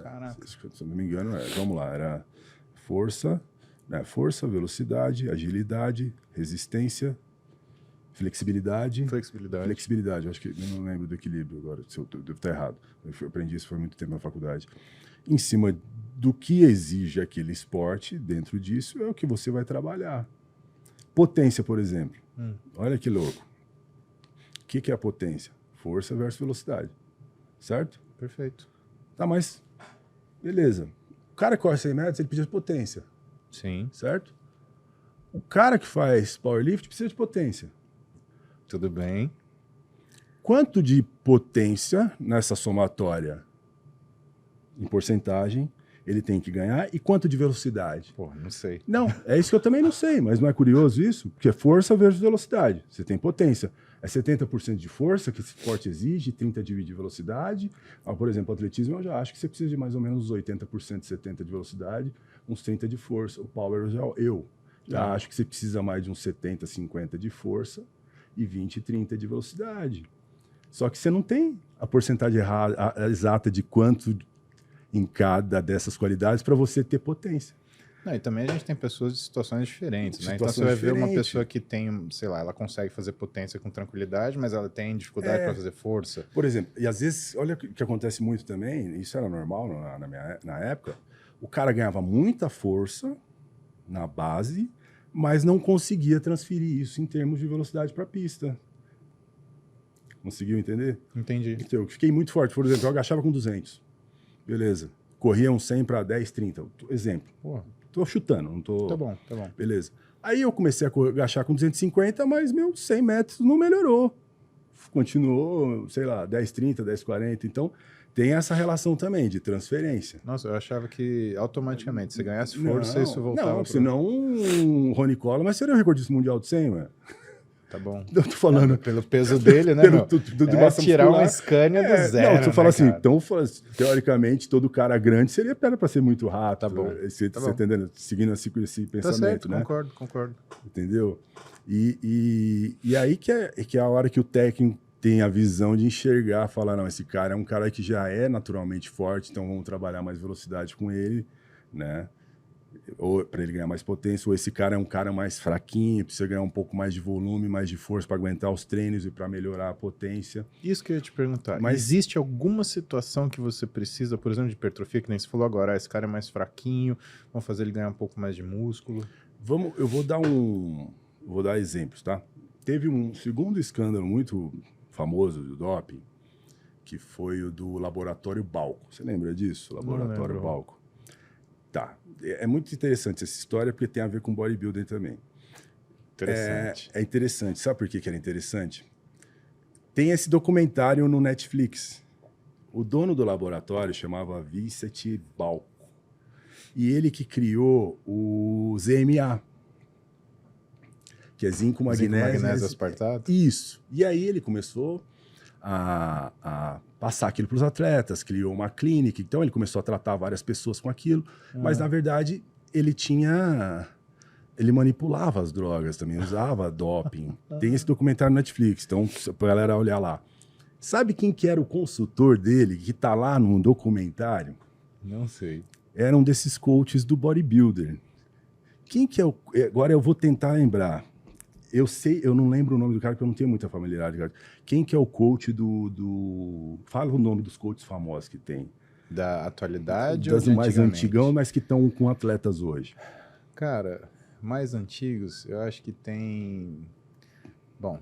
C: Caraca.
D: Se não me engano, vamos lá, era força, velocidade, agilidade, resistência, flexibilidade, eu acho que eu não lembro do equilíbrio agora, se eu devo estar errado. Eu aprendi isso foi muito tempo na faculdade. Em cima do que exige aquele esporte, dentro disso é o que você vai trabalhar. Potência, por exemplo. Olha que louco. O que é a potência? Força versus velocidade. Certo?
C: Perfeito.
D: Tá, mas beleza. O cara que corre 100 metros, ele precisa de potência.
C: Sim.
D: Certo? O cara que faz powerlift precisa de potência.
C: Tudo bem.
D: Quanto de potência nessa somatória em porcentagem ele tem que ganhar e quanto de velocidade?
C: Pô, não sei.
D: Não, é isso que eu também não sei, mas não é curioso isso? Porque é força versus velocidade. Você tem potência. É 70% de força que esse esporte exige, 30% de velocidade. Por exemplo, o atletismo eu já acho que você precisa de mais ou menos uns 80%, 70% de velocidade, uns 30% de força. O power eu já acho que você precisa mais de uns 70%, 50% de força e 20%, 30% de velocidade. Só que você não tem a porcentagem exata de quanto em cada dessas qualidades para você ter potência.
C: Não, e também a gente tem pessoas de situações diferentes, né? Então você vai ver uma pessoa que tem, sei lá, ela consegue fazer potência com tranquilidade, mas ela tem dificuldade para fazer força.
D: Por exemplo, e às vezes, olha o que acontece muito também, isso era normal na época, o cara ganhava muita força na base, mas não conseguia transferir isso em termos de velocidade para a pista. Conseguiu entender?
C: Entendi.
D: Então, eu fiquei muito forte. Por exemplo, eu agachava com 200. Beleza. Corria um 100 para 10, 30. Exemplo.
C: Pô.
D: Tô chutando, não tô...
C: Tá bom.
D: Beleza. Aí eu comecei a agachar com 250, mas meu 100 metros não melhorou. Continuou, sei lá, 10, 30, 10, 40. Então, tem essa relação também de transferência.
C: Nossa, eu achava que automaticamente, se ganhasse força, isso voltava.
D: Não, senão um Ronnie Coleman seria o recordista mundial de 100, mano.
C: Tá bom.
D: Eu tô falando...
C: Pelo peso dele, né, meu?
D: de
C: É
D: massa
C: tirar
D: muscular.
C: uma Scania do zero,
D: Não, tu fala
C: né,
D: assim,
C: cara?
D: então, teoricamente, todo cara grande seria pedra pra ser muito rápido.
C: Tá bom.
D: Você
C: Tá bom.
D: entendendo? Seguindo esse
C: Tá
D: pensamento,
C: certo,
D: né?
C: concordo.
D: Entendeu? E aí que é a hora que o técnico tem a visão de enxergar, falar, não, esse cara é um cara que já é naturalmente forte, então vamos trabalhar mais velocidade com ele, né? Ou para ele ganhar mais potência, ou esse cara é um cara mais fraquinho, precisa ganhar um pouco mais de volume, mais de força para aguentar os treinos e para melhorar a potência.
C: Isso que eu ia te perguntar.
D: Mas-
C: Existe alguma situação que você precisa, por exemplo, de hipertrofia, que nem você falou agora, esse cara é mais fraquinho, vamos fazer ele ganhar um pouco mais de músculo?
D: Eu vou dar exemplos, tá? Teve um segundo escândalo muito famoso do doping, que foi o do Laboratório Balco. Você lembra disso? Laboratório
C: lembro.
D: Balco. Tá. É muito interessante essa história porque tem a ver com bodybuilding também.
C: Interessante.
D: É interessante. Sabe por que era interessante? Tem esse documentário no Netflix. O dono do laboratório chamava Vicente Balco. E ele que criou o ZMA, que é zinco, magnésio,
C: aspartato?
D: Isso. E aí ele começou a passar aquilo para os atletas, criou uma clínica, então ele começou a tratar várias pessoas com aquilo, mas na verdade ele manipulava as drogas também, usava doping. Tem esse documentário no Netflix, então pra galera olhar lá. Sabe quem que era o consultor dele, que tá lá no documentário?
C: Não sei.
D: Era um desses coaches do bodybuilder. Quem que é o... Agora eu vou tentar lembrar. Eu não lembro o nome do cara, porque eu não tenho muita familiaridade. Quem que é o coach do... Fala o nome dos coaches famosos que tem.
C: Da atualidade
D: Das
C: ou de
D: mais
C: antigamente?
D: antigão, mas que estão com atletas hoje.
C: Cara, mais antigos, eu acho que tem... Bom,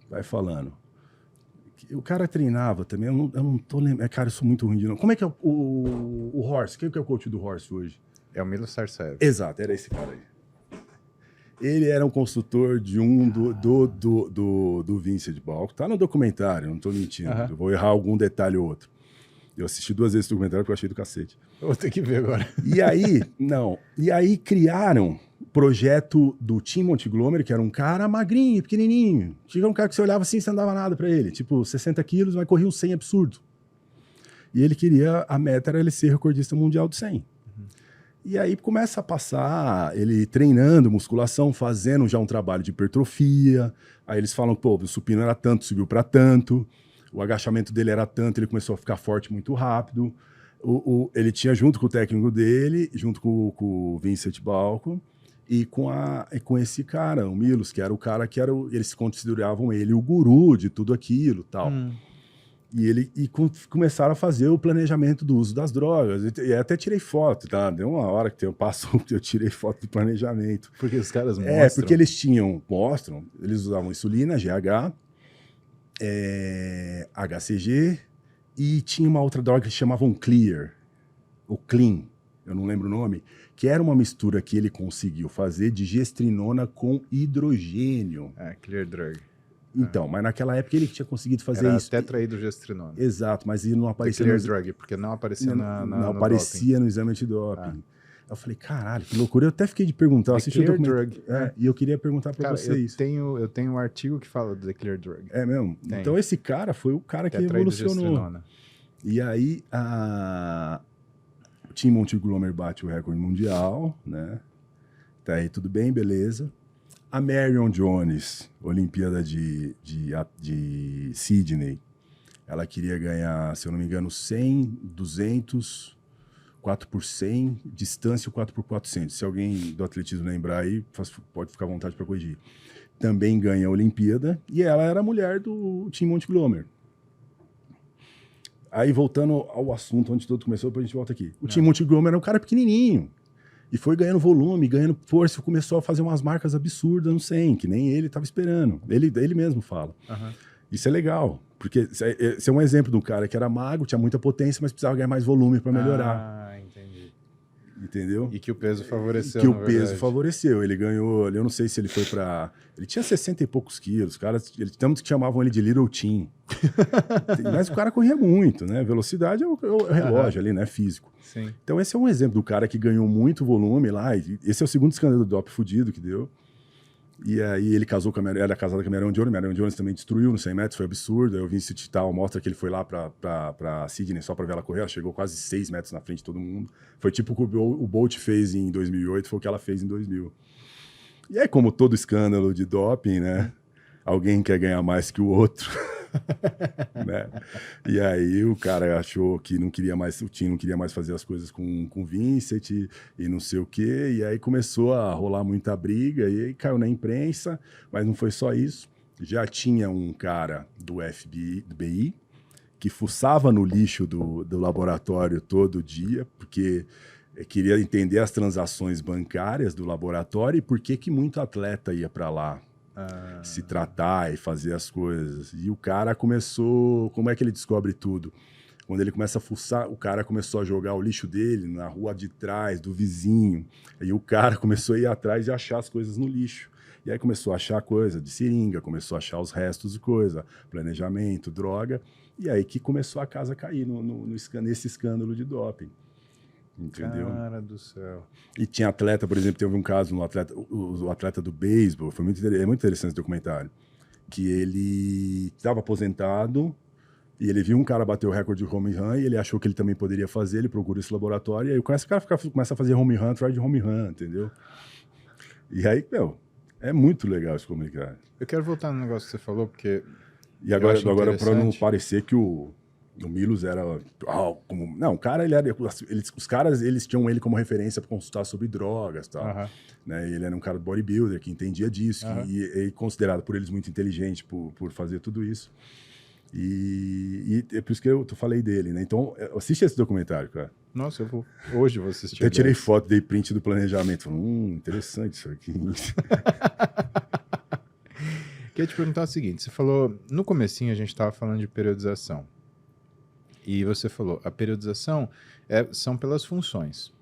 D: Vai falando. O cara treinava também, eu não tô lembrando. Cara, eu sou muito ruim de nome. Como é que é o Horse? Quem que é o coach do Horse hoje?
C: é o Milo Sarcev.
D: Exato, era esse cara aí. Ele era um consultor de do Vincent Balco. Tá no documentário, não tô mentindo.
C: Aham.
D: Eu vou errar algum detalhe ou outro. Eu assisti 2 vezes esse documentário porque eu achei do cacete.
C: Eu vou ter que ver agora.
D: E aí criaram o projeto do Tim Montgomery, que era um cara magrinho, pequenininho. Tinha um cara que você olhava assim e você não dava nada pra ele. Tipo, 60 quilos, mas corria um 100 absurdo. E ele queria, a meta era ele ser recordista mundial de 100. E aí começa a passar ele treinando musculação, fazendo já um trabalho de hipertrofia. Aí eles falam, pô, o supino era tanto, subiu para tanto. O agachamento dele era tanto, ele começou a ficar forte muito rápido. Ele tinha junto com o técnico dele, junto com o Vincent Balco, e com esse cara, o Milos, que era o cara que era eles consideravam ele o guru de tudo aquilo, tal. E começaram a fazer o planejamento do uso das drogas. E até tirei foto, tá? Deu uma hora que eu tirei foto do planejamento.
C: Porque os caras mostram.
D: Porque eles eles usavam insulina, GH, HCG, e tinha uma outra droga que eles chamavam Clear, ou Clean, eu não lembro o nome, que era uma mistura que ele conseguiu fazer de gestrinona com hidrogênio.
C: Clear Drug.
D: Então, mas naquela época ele tinha conseguido fazer
C: Era
D: isso.
C: tetrahidrogestrinona.
D: Exato, mas ele não
C: The
D: aparecia
C: Clear
D: no,
C: Drug, porque não aparecia
D: não
C: no
D: aparecia no exame antidoping. Eu falei, caralho, que loucura. Eu até fiquei de perguntar. Eu
C: The
D: assisti o
C: Clear
D: documentário.
C: Drug.
D: E eu queria perguntar para
C: Cara,
D: vocês.
C: eu tenho um artigo que fala do The Clear Drug.
D: É mesmo?
C: Tem.
D: Então esse cara foi o cara que evolucionou.
C: Tetrahidrogestrinona.
D: E aí o Tim Montgomery bate o recorde mundial, né? Tá aí tudo bem, beleza. A Marion Jones, Olimpíada de Sydney, ela queria ganhar, se eu não me engano, 100, 200, 4 por 100, distância 4 por 400. Se alguém do atletismo lembrar aí, pode ficar à vontade para corrigir. Também ganha a Olimpíada e ela era a mulher do Tim Montgomery. Aí, voltando ao assunto onde tudo começou, depois a gente volta aqui. O Tim Montgomery era um cara pequenininho. E foi ganhando volume, ganhando força, começou a fazer umas marcas absurdas no 100, que nem ele estava esperando. Ele mesmo fala. Isso é legal, porque esse é um exemplo de um cara que era magro, tinha muita potência, mas precisava ganhar mais volume para melhorar.
C: Entendi.
D: entendeu?
C: E que o peso favoreceu,
D: Que o
C: na
D: peso
C: verdade.
D: favoreceu. Ele ganhou, eu não sei se ele foi pra... Ele tinha 60 e poucos quilos, caras, tanto que chamavam ele de Little Tim. Mas o cara corria muito, né? Velocidade é o relógio ali, né? Físico.
C: Sim.
D: Então esse é um exemplo do cara que ganhou muito volume lá. E esse é o segundo escândalo do doping fudido que deu. E aí ele casou com a era casado com a Marion Jones. Marion Jones também destruiu nos 100 metros, foi absurdo. Aí o Vince Tal mostra que ele foi lá pra Sydney só pra ver ela correr. Ela chegou quase 6 metros na frente de todo mundo. Foi tipo o que o Bolt fez em 2008, foi o que ela fez em 2000. E aí, como todo escândalo de doping, né? Alguém quer ganhar mais que o outro. Né? E aí o cara achou que não queria mais, o Tim não queria mais fazer as coisas com o Vincent e não sei o quê, e aí começou a rolar muita briga, e aí caiu na imprensa, mas não foi só isso. Já tinha um cara do FBI que fuçava no lixo do laboratório todo dia, porque queria entender as transações bancárias do laboratório e por que muito atleta ia para lá se tratar e fazer as coisas. E o cara começou... Como é que ele descobre tudo? Quando ele começa a fuçar, o cara começou a jogar o lixo dele na rua de trás, do vizinho. Aí o cara começou a ir atrás e achar as coisas no lixo. E aí começou a achar coisa de seringa, começou a achar os restos de coisa, planejamento, droga. E aí que começou a casa a cair nesse escândalo de doping. Entendeu?
C: Cara do céu.
D: E tinha atleta, por exemplo, teve um caso no atleta, o atleta do beisebol, é muito interessante esse documentário, que ele estava aposentado e ele viu um cara bater o recorde de home run e ele achou que ele também poderia fazer, ele procura esse laboratório e aí esse cara começa a fazer home run atrás de home run, entendeu? E aí, meu, é muito legal esse documentário.
C: Eu quero voltar no negócio que você falou, porque...
D: E agora para não parecer que o Milos era... não, o cara, os caras, eles tinham ele como referência para consultar sobre drogas e tal. Né? E ele era um cara bodybuilder que entendia disso, e considerado por eles muito inteligente por fazer tudo isso. E é por isso que eu falei dele, né? Então, assiste esse documentário, cara.
C: Nossa, hoje eu vou assistir.
D: Eu tirei foto, dei print do planejamento. Falei, interessante isso aqui.
C: Queria te perguntar o seguinte, você falou, no comecinho a gente estava falando de periodização. E você falou, a periodização são pelas funções.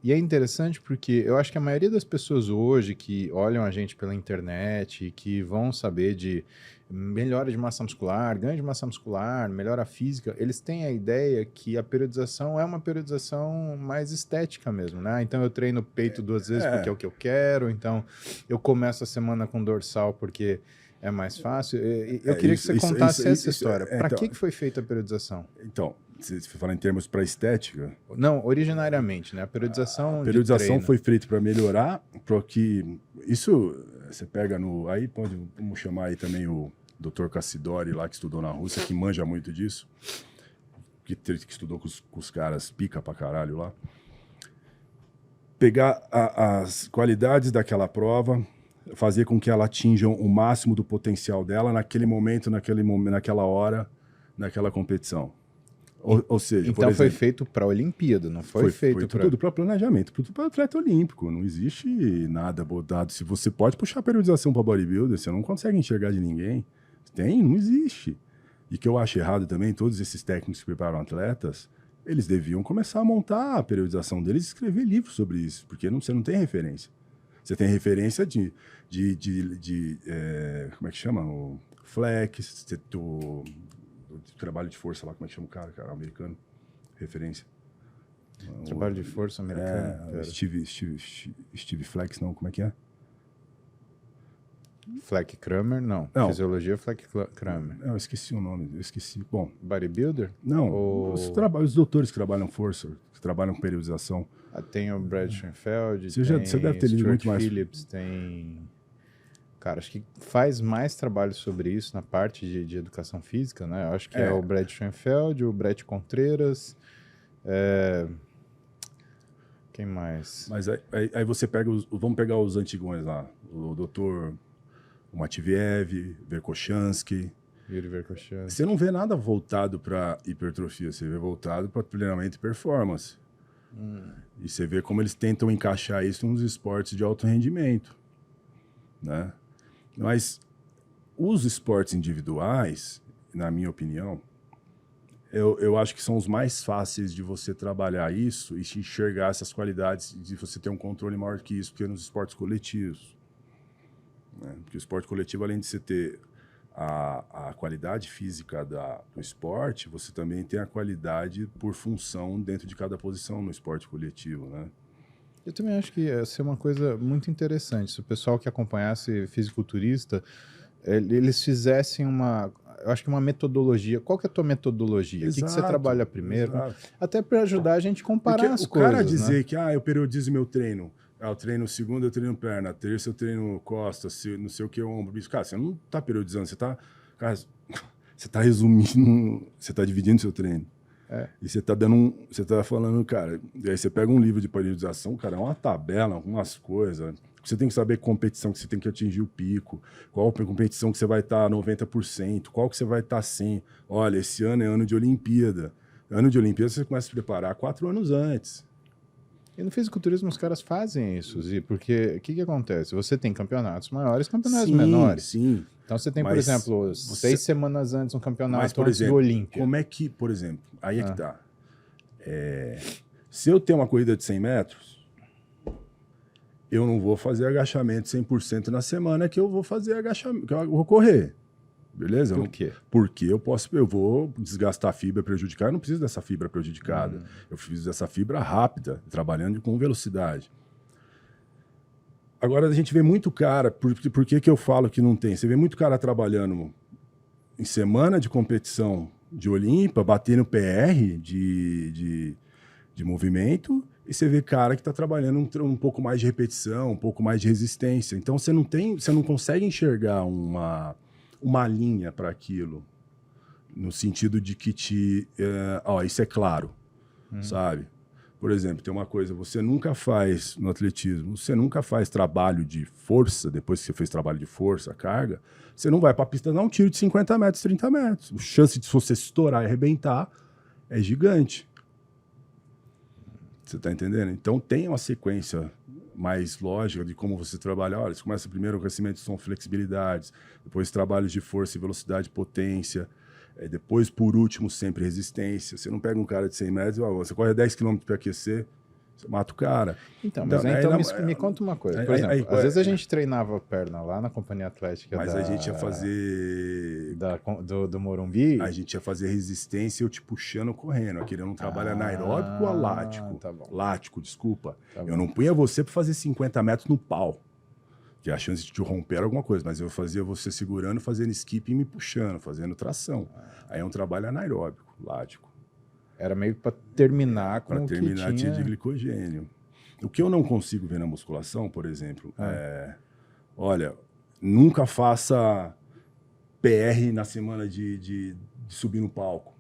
C: E é interessante porque eu acho que a maioria das pessoas hoje que olham a gente pela internet, que vão saber de melhora de massa muscular, ganho de massa muscular, melhora física, eles têm a ideia que a periodização é uma periodização mais estética mesmo, né? Então eu treino peito 2 vezes porque é o que eu quero, então eu começo a semana com dorsal porque é mais fácil. Eu queria que você contasse essa história. Para que foi feita a periodização?
D: Então, se você falar em termos para estética...
C: Não, originariamente, né? A periodização
D: A periodização foi feita para melhorar, porque isso você pega no... Aí vamos chamar aí também o Dr. Cassidori lá, que estudou na Rússia, que manja muito disso, que estudou com os caras pica pra caralho lá. Pegar as qualidades daquela prova, fazer com que ela atinjam o máximo do potencial dela naquele momento, naquela hora, naquela competição. Ou seja,
C: então foi feito para a Olimpíada, não foi feito para...
D: tudo para planejamento, tudo para atleta olímpico. Não existe nada bodado. Se você pode puxar a periodização para bodybuilder, você não consegue enxergar de ninguém. Não existe. E que eu acho errado também, todos esses técnicos que preparam atletas, eles deviam começar a montar a periodização deles e escrever livros sobre isso, porque você não tem referência. Você tem referência de como é que chama? O flex, o trabalho de força lá, como é que chama o cara, americano? Referência.
C: Trabalho de força americano.
D: Steve Flex, não, como é que é?
C: Fleck Kramer, não. Fisiologia Fleck Kramer.
D: Eu esqueci o nome, Bom.
C: Bodybuilder?
D: Não, os doutores que trabalham força, que trabalham com periodização.
C: Tem o Brad Schoenfeld,
D: você deve ter lido muito mais.
C: Phillips, tem... Cara, acho que faz mais trabalho sobre isso na parte de educação física, né? Eu acho que é o Brad Schoenfeld, o Brett Contreras, quem mais?
D: Mas aí você pega vamos pegar os antigões lá, o doutor Matviev, Verkhoshansky. Você não vê nada voltado para hipertrofia, você vê voltado para treinamento e performance. E você vê como eles tentam encaixar isso nos esportes de alto rendimento, né? Mas os esportes individuais, na minha opinião, eu acho que são os mais fáceis de você trabalhar isso e enxergar essas qualidades, de você ter um controle maior que isso, porque nos esportes coletivos. Né? Porque o esporte coletivo, além de você ter a qualidade física do esporte, você também tem a qualidade por função dentro de cada posição no esporte coletivo, né?
C: Eu também acho que ia ser uma coisa muito interessante. Se o pessoal que acompanhasse fisiculturista, eles fizessem eu acho que uma metodologia. Qual que é a tua metodologia? O que você trabalha primeiro?
D: Exato.
C: Até para ajudar a gente a comparar
D: Porque
C: as
D: o
C: coisas,
D: cara dizer
C: né?
D: que eu periodizo meu treino. Eu treino segunda, eu treino perna, terça eu treino costas, não sei o que, ombro. Cara, você não tá periodizando, cara, você tá resumindo, você tá dividindo seu treino. E você tá falando, cara, e aí você pega um livro de periodização, cara, é uma tabela, algumas coisas. Você tem que saber competição que você tem que atingir o pico, qual competição que você vai estar 90%, qual que você vai estar 100%. Olha, esse ano é ano de Olimpíada. Ano de Olimpíada você começa a se preparar 4 anos antes.
C: E no fisiculturismo os caras fazem isso, Zi, porque o que acontece? Você tem campeonatos maiores, campeonatos menores.
D: Sim.
C: Então você tem, por exemplo, 6 semanas antes um campeonato
D: Mas, por
C: antes
D: exemplo,
C: do Olímpia.
D: como é que, por exemplo, aí é que tá. Se eu tenho uma corrida de 100 metros, eu não vou fazer agachamento 100% na semana que eu vou fazer agachamento, que eu vou correr. Beleza?
C: Por quê?
D: Porque eu vou desgastar a fibra prejudicada, eu não preciso dessa fibra prejudicada. Eu preciso dessa fibra rápida, trabalhando com velocidade. Agora a gente vê muito cara, por que eu falo que não tem? Você vê muito cara trabalhando em semana de competição de Olimpia, batendo PR de movimento, e você vê cara que está trabalhando um pouco mais de repetição, um pouco mais de resistência. Então você não consegue enxergar uma linha para aquilo, no sentido de que isso é claro, sabe? Por exemplo, tem uma coisa, você nunca faz no atletismo, você nunca faz trabalho de força, depois que você fez trabalho de força, carga, você não vai para a pista dar um tiro de 50 metros, 30 metros. A chance de você estourar e arrebentar é gigante. Você está entendendo? Então tem uma sequência mais lógica de como você trabalha. Olha, você começa primeiro o crescimento são flexibilidades, depois trabalhos de força e velocidade, potência, depois, por último, sempre resistência. Você não pega um cara de 100 metros, você corre 10 km para aquecer, você mata o cara.
C: Então me conta uma coisa. Por exemplo, às vezes a gente treinava perna lá na Companhia Atlética
D: mas a gente ia fazer...
C: do Morumbi.
D: A gente ia fazer resistência eu te puxando correndo. Aquele eu não trabalho anaeróbico ou lático.
C: Tá bom.
D: Lático, desculpa.
C: Tá
D: eu não punha você para fazer 50 metros no pau. Que a chance de te romper alguma coisa. Mas eu fazia você segurando, fazendo skip e me puxando, fazendo tração. Aí é um trabalho anaeróbico, lático.
C: Era meio para terminar com o que
D: terminar
C: tinha...
D: de glicogênio. O que eu não consigo ver na musculação, por exemplo, olha, nunca faça PR na semana de subir no palco.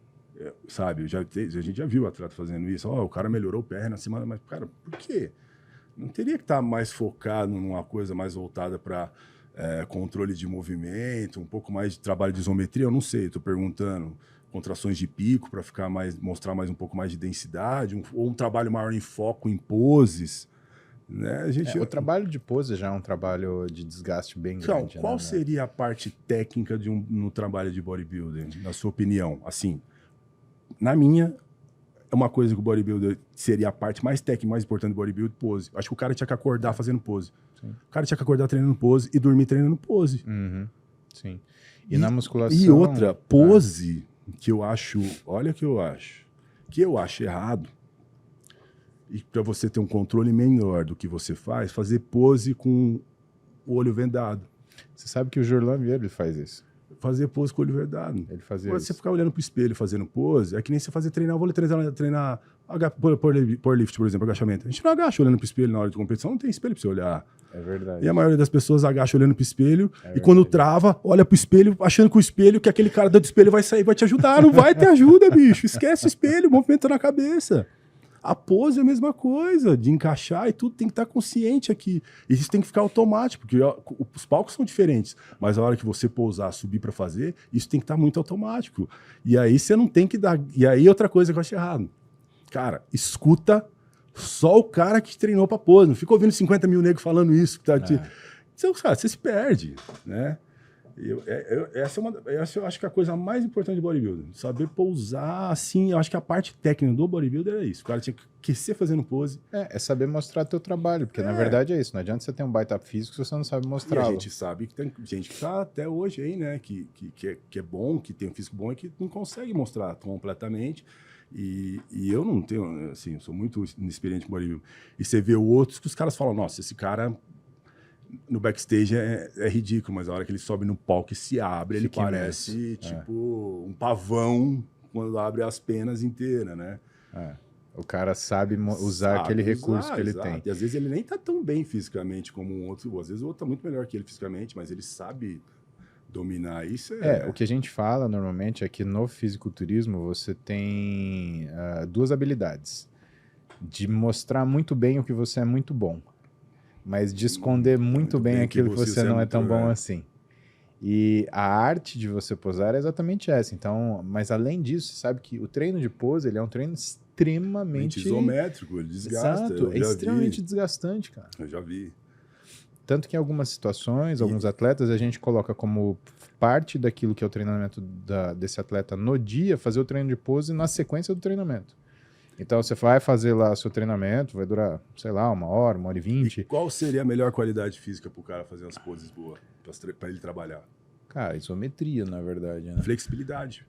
D: Sabe? A gente já viu o atleta fazendo isso. O cara melhorou o PR na semana, mas, cara, por quê? Não teria que estar mais focado numa coisa mais voltada para controle de movimento, um pouco mais de trabalho de isometria? Eu não sei, estou perguntando. Contrações de pico para mostrar mais um pouco mais de densidade, ou um trabalho maior em foco, em poses. Né?
C: O trabalho de pose já é um trabalho de desgaste bem grande.
D: Então, qual seria a parte técnica no trabalho de bodybuilding, na sua opinião? Assim, na minha, é uma coisa que o bodybuilder seria a parte mais técnica, mais importante do bodybuilding, pose. Acho que o cara tinha que acordar fazendo pose. Sim. O cara tinha que acordar treinando pose e dormir treinando pose.
C: Uhum. Sim. E na musculação...
D: E outra, pose... que eu acho, olha que eu acho errado, e para você ter um controle melhor do que você faz, fazer pose com o olho vendado.
C: Você sabe que o Jorlan Vieira faz isso.
D: Fazer pose com o olho vendado.
C: Ele fazia
D: você
C: isso.
D: Ficar olhando pro espelho fazendo pose, é que nem você fazer treinar, eu vou treinar powerlift, por exemplo, agachamento. A gente não agacha olhando pro espelho na hora de competição, não tem espelho para você olhar.
C: É verdade.
D: E a maioria das pessoas agacha olhando pro espelho e quando trava, olha pro espelho, achando que o espelho, que aquele cara do espelho vai sair, vai te ajudar. Não vai ter ajuda, bicho. Esquece o espelho, movimento na cabeça. A pose é a mesma coisa, de encaixar e tudo tem que estar consciente aqui. E isso tem que ficar automático, porque os palcos são diferentes, mas a hora que você pousar, subir para fazer, isso tem que estar muito automático. E aí você não tem que dar... E aí outra coisa que eu acho errado. Cara, escuta só o cara que treinou para pose. Não fica ouvindo 50 mil negros falando isso. Então, cara, você se perde, né? Essa eu acho que é a coisa mais importante do bodybuilder. Saber pousar, assim, eu acho que a parte técnica do bodybuilder é isso. O cara tinha que aquecer fazendo pose.
C: É saber mostrar teu trabalho, porque na verdade é isso. Não adianta você ter um baita físico se você não sabe
D: E a
C: mostrar.
D: gente sabe que tem gente que tá até hoje aí, né? Que é bom, que tem um físico bom e que não consegue mostrar completamente. E eu não tenho, assim, eu sou muito inexperiente em bodybuilding. E você vê outros que os caras falam, nossa, esse cara no backstage é ridículo, mas a hora que ele sobe no palco e se abre, ele
C: Fique
D: parece
C: imenso.
D: tipo um pavão quando abre as penas inteiras, né?
C: O cara sabe usar aquele recurso que ele
D: exato.
C: tem.
D: E às vezes ele nem tá tão bem fisicamente como um outro, às vezes o outro tá muito melhor que ele fisicamente, mas ele sabe dominar isso.
C: O que a gente fala normalmente é que no fisiculturismo você tem duas habilidades. De mostrar muito bem o que você é muito bom, mas de esconder muito bem aquilo que você não é tão bom assim. E a arte de você posar é exatamente essa. Então, mas além disso, você sabe que o treino de pose, ele é um treino extremamente
D: isométrico, ele desgasta.
C: Exato, é extremamente desgastante, cara.
D: Eu já vi.
C: Tanto que em algumas situações, alguns atletas, a gente coloca como parte daquilo que é o treinamento desse atleta no dia, fazer o treino de pose na sequência do treinamento. Então você vai fazer lá seu treinamento, vai durar, sei lá, 1 hora e 20.
D: E qual seria a melhor qualidade física pro cara fazer umas poses boas, para ele trabalhar?
C: Cara, isometria, na verdade, né?
D: Flexibilidade.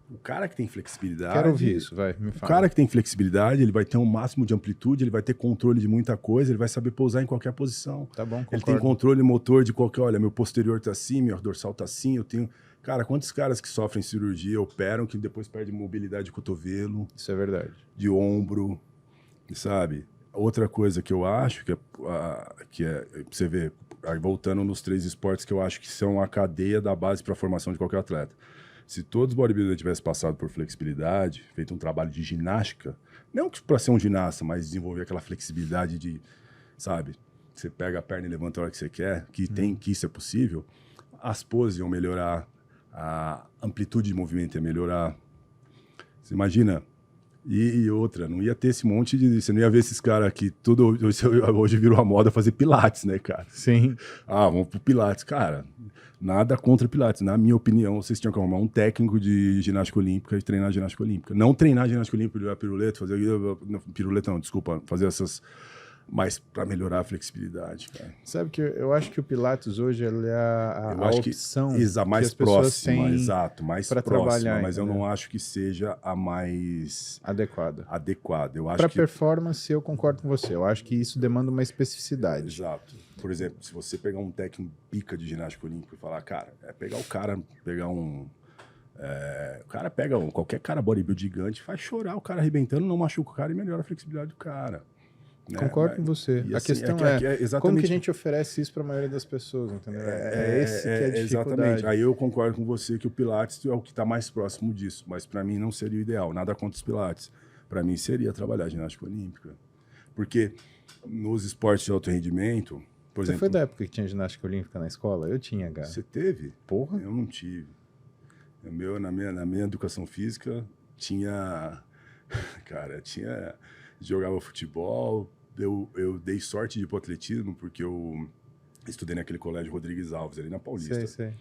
D: O cara que tem flexibilidade...
C: Quero ouvir isso, vai, me fala.
D: O cara que tem flexibilidade, ele vai ter um máximo de amplitude, ele vai ter controle de muita coisa, ele vai saber pousar em qualquer posição.
C: Tá bom, concordo.
D: Ele tem controle motor de qualquer... Olha, meu posterior tá assim, meu dorsal tá assim, eu tenho... Cara, quantos caras que sofrem cirurgia, operam, que depois perdem mobilidade de cotovelo...
C: Isso é verdade.
D: De ombro, sabe? Outra coisa que eu acho, que é você vê, aí voltando nos 3 esportes que eu acho que são a cadeia da base para a formação de qualquer atleta. Se todos os bodybuilders tivessem passado por flexibilidade, feito um trabalho de ginástica, não para ser um ginasta, mas desenvolver aquela flexibilidade de, sabe, você pega a perna e levanta a hora que você quer, que isso é possível, as poses iam melhorar, a amplitude de movimento ia melhorar. Você imagina... E outra, não ia ter esse monte de... Você não ia ver esses caras aqui, tudo... Hoje virou a moda fazer pilates, né, cara?
C: Sim.
D: Vamos pro pilates. Cara, nada contra pilates. Na minha opinião, vocês tinham que arrumar um técnico de ginástica olímpica e treinar ginástica olímpica. Não treinar ginástica olímpica, jogar piruleta, fazer... Piruleta não, desculpa. Fazer essas... Mas para melhorar a flexibilidade, cara.
C: Sabe que eu acho que o Pilates hoje ele é a opção
D: mais
C: que as
D: próxima, exato, mais
C: pra
D: próxima,
C: trabalhar,
D: mas
C: entendeu?
D: eu não acho que seja a mais
C: adequada.
D: Eu acho
C: Para
D: que
C: performance, eu concordo com você. Eu acho que isso demanda uma especificidade.
D: exato. Por exemplo, se você pegar um técnico pica de ginástica olímpica e falar, cara, pegar o cara, pegar um o cara pega qualquer cara bodybuilder gigante, faz chorar o cara arrebentando, não machuca o cara e melhora a flexibilidade do cara. Né?
C: Concordo com você.
D: E
C: A
D: assim,
C: questão
D: exatamente...
C: como que a gente oferece isso para a maioria das pessoas, entendeu? Esse que é a dificuldade.
D: Exatamente. Aí eu concordo com você que o Pilates é o que está mais próximo disso, mas para mim não seria o ideal. Nada contra os Pilates. Para mim seria trabalhar ginástica olímpica. Porque nos esportes de alto rendimento, por exemplo...
C: Você foi da época que tinha ginástica olímpica na escola? Eu tinha, cara.
D: Você teve?
C: Porra.
D: Eu não tive. Na minha educação física tinha... Cara, jogava futebol. Eu dei sorte de ir pro atletismo porque eu estudei naquele colégio Rodrigues Alves, ali na Paulista.
C: Sei.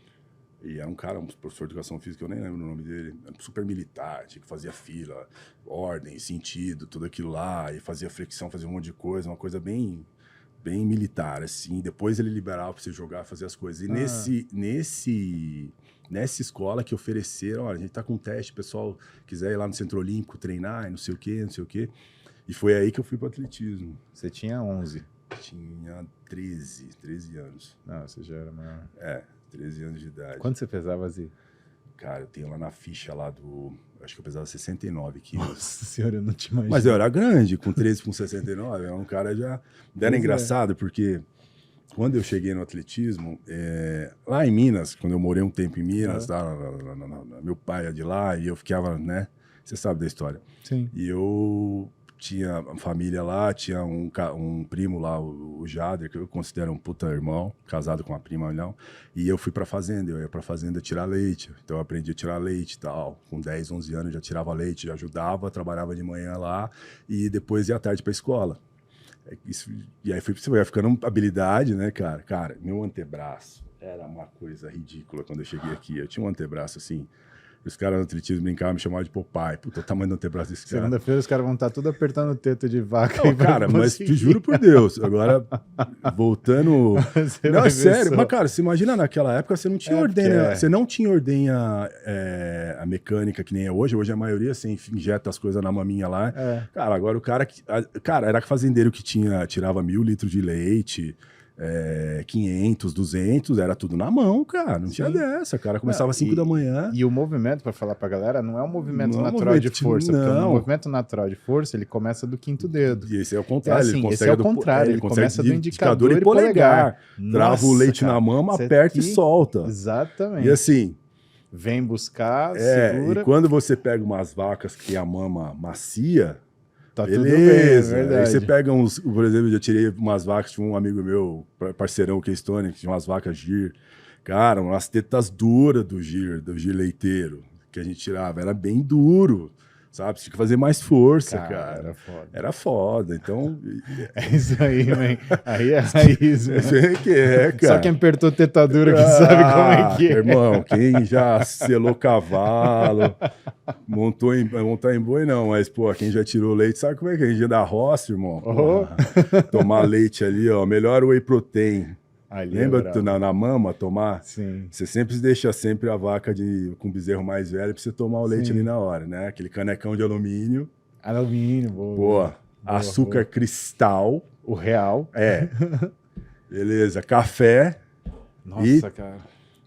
D: E era um cara, um professor de educação física, eu nem lembro o nome dele, era super militar, tinha que fazia fila, ordem, sentido, tudo aquilo lá, e fazia flexão, fazia um monte de coisa, uma coisa bem militar, assim. Depois ele liberava para você jogar, fazer as coisas. E nessa escola que ofereceram, olha, a gente tá com um teste, o pessoal quiser ir lá no Centro Olímpico treinar, e não sei o quê. E foi aí que eu fui pro atletismo.
C: Você tinha 11.
D: Tinha 13 anos.
C: Não, você já era maior.
D: 13 anos de idade.
C: Quanto você pesava, Zi?
D: Cara, eu tenho lá na ficha lá acho que eu pesava 69 quilos.
C: Nossa senhora, eu não te imagino.
D: Mas eu era grande, com 13 com 69, era um cara já... Era engraçado, porque quando eu cheguei no atletismo, lá em Minas, quando eu morei um tempo em Minas, meu pai é de lá, e eu ficava, né? Você sabe da história.
C: Sim.
D: E eu tinha a família lá, tinha um primo lá, o Jader, que eu considero um puta irmão, casado com uma prima, não. E eu fui pra fazenda, eu ia pra fazenda tirar leite. Então eu aprendi a tirar leite e tal. Com 10, 11 anos já tirava leite, já ajudava, trabalhava de manhã lá e depois ia à tarde pra escola. E aí você vai ficando habilidade, né, cara? Cara, meu antebraço, era uma coisa ridícula quando eu cheguei aqui. Eu tinha um antebraço assim. Os caras no atletismo brincavam, me chamavam de Popeye. Puta, o tamanho do antebraço desse cara.
C: Segunda-feira os caras vão estar tudo apertando o teto de vaca.
D: Não, cara, mas te juro por Deus. Agora, voltando...
C: Você
D: Não,
C: vai
D: é
C: ver
D: sério.
C: só.
D: Mas, cara, você imagina naquela época, você não tinha ordenha.
C: porque-
D: Você não tinha ordenha a mecânica que nem é hoje. Hoje a maioria, você injeta as coisas na maminha lá.
C: É.
D: Cara, agora o cara... Cara, era fazendeiro que tirava 1.000 litros de leite... 500, 200, era tudo na mão, cara. Não tinha
C: Sim.
D: dessa, cara. Começava às 5 da manhã.
C: E o movimento, para falar pra galera, não é um movimento
D: Não é um
C: natural
D: movimento
C: de força.
D: de-
C: Porque
D: não.
C: o movimento natural de força, ele começa do quinto dedo.
D: E esse é o contrário.
C: É assim,
D: ele consegue
C: esse é o contrário, ele
D: consegue
C: começa do
D: de
C: indicador e
D: polegar. Trava o
C: Nossa,
D: leite
C: cara,
D: na mama,
C: isso
D: aperta
C: aqui-
D: e solta.
C: Exatamente.
D: E assim,
C: Vem buscar,
D: e
C: segura,
D: quando você pega umas vacas que tem a mama macia,
C: tá tudo bem, é
D: beleza. Aí
C: verdade.
D: você pega uns, por exemplo, eu já tirei umas vacas, tinha um amigo meu, parceirão, que é Stone, que tinha umas vacas gir. Cara, umas tetas duras do gir leiteiro, que a gente tirava, era bem duro, sabe? Você tinha que fazer mais força, cara.
C: Era foda.
D: Era foda, então...
C: É isso aí, man. Aí é raiz,
D: Eu
C: man.
D: sei que é, cara.
C: Só quem apertou tetadura que sabe como é que é.
D: Irmão, quem já selou cavalo, montar em boi não, mas, pô, quem já tirou leite, sabe como é que é? A gente da roça, irmão? Porra, tomar leite ali, ó, melhor whey protein.
C: Ali
D: Lembra
C: é brabo.
D: na mama tomar?
C: Sim.
D: Você sempre deixa sempre a vaca com bezerro mais velho pra você tomar o leite
C: Sim.
D: ali na hora, né? Aquele canecão de alumínio,
C: Alumínio, boa.
D: boa. Açúcar cristal,
C: O real.
D: beleza. Café,
C: Nossa, cara.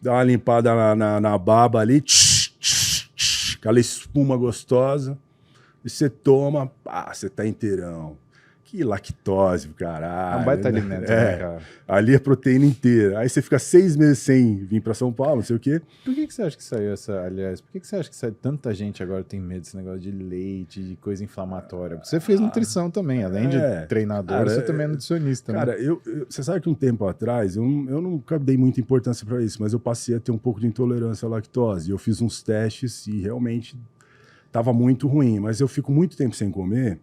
D: dá uma limpada na baba ali, aquela espuma gostosa, e você toma, pá, você tá inteirão. Que lactose, caralho.
C: É um baita alimento, né, cara?
D: Ali é proteína inteira. Aí você fica 6 meses sem vir pra São Paulo, não sei o quê.
C: Por que você acha que saiu essa, aliás, por que você acha que tanta gente agora tem medo desse negócio de leite, de coisa inflamatória? Você fez nutrição também, além de treinador,
D: cara,
C: você também é nutricionista,
D: Cara,
C: né?
D: você sabe que um tempo atrás, eu nunca dei muita importância pra isso, mas eu passei a ter um pouco de intolerância à lactose. Eu fiz uns testes e realmente tava muito ruim, mas eu fico muito tempo sem comer,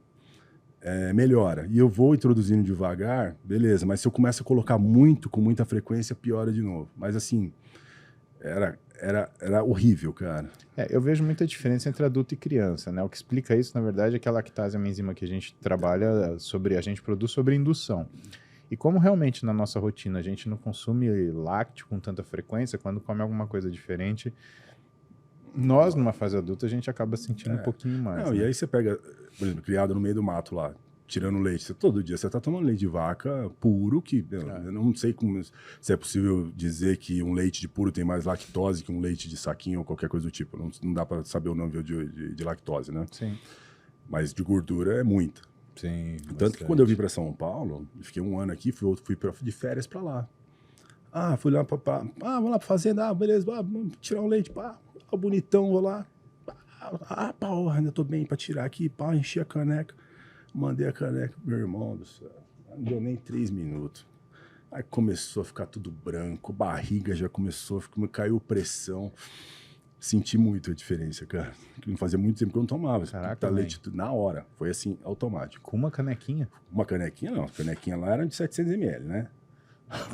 D: melhora. E eu vou introduzindo devagar, beleza, mas se eu começo a colocar com muita frequência, piora de novo. Mas assim, era horrível, cara.
C: Eu vejo muita diferença entre adulto e criança, né? O que explica isso, na verdade, é que a lactase é uma enzima que a gente trabalha a gente produz sobre indução. E como realmente na nossa rotina a gente não consome lácteo com tanta frequência, quando come alguma coisa diferente, nós, numa fase adulta, a gente acaba sentindo um pouquinho mais.
D: Não,
C: né?
D: e aí você pega, por exemplo, criado no meio do mato lá, tirando leite. Todo dia você tá tomando leite de vaca puro, que eu não sei se é possível dizer que um leite de puro tem mais lactose que um leite de saquinho ou qualquer coisa do tipo. Não dá para saber o nível de lactose, né?
C: Sim.
D: Mas de gordura é muita.
C: Sim.
D: Tanto que quando eu vim para São Paulo, eu fiquei um ano aqui, fui de férias para lá. Fui lá vou lá pra fazenda, beleza, vamos tirar um leite, bonitão, vou lá. Porra, ainda tô bem pra tirar aqui, enchi a caneca. Mandei a caneca, meu irmão do céu. Não deu nem 3 minutos. Aí começou a ficar tudo branco, barriga já começou, caiu pressão. Senti muito a diferença, cara. Não fazia muito tempo que eu não tomava.
C: Caraca,
D: leite na hora. Foi assim, automático.
C: Com uma canequinha?
D: Uma canequinha não, a canequinha lá era de 700 ml, né?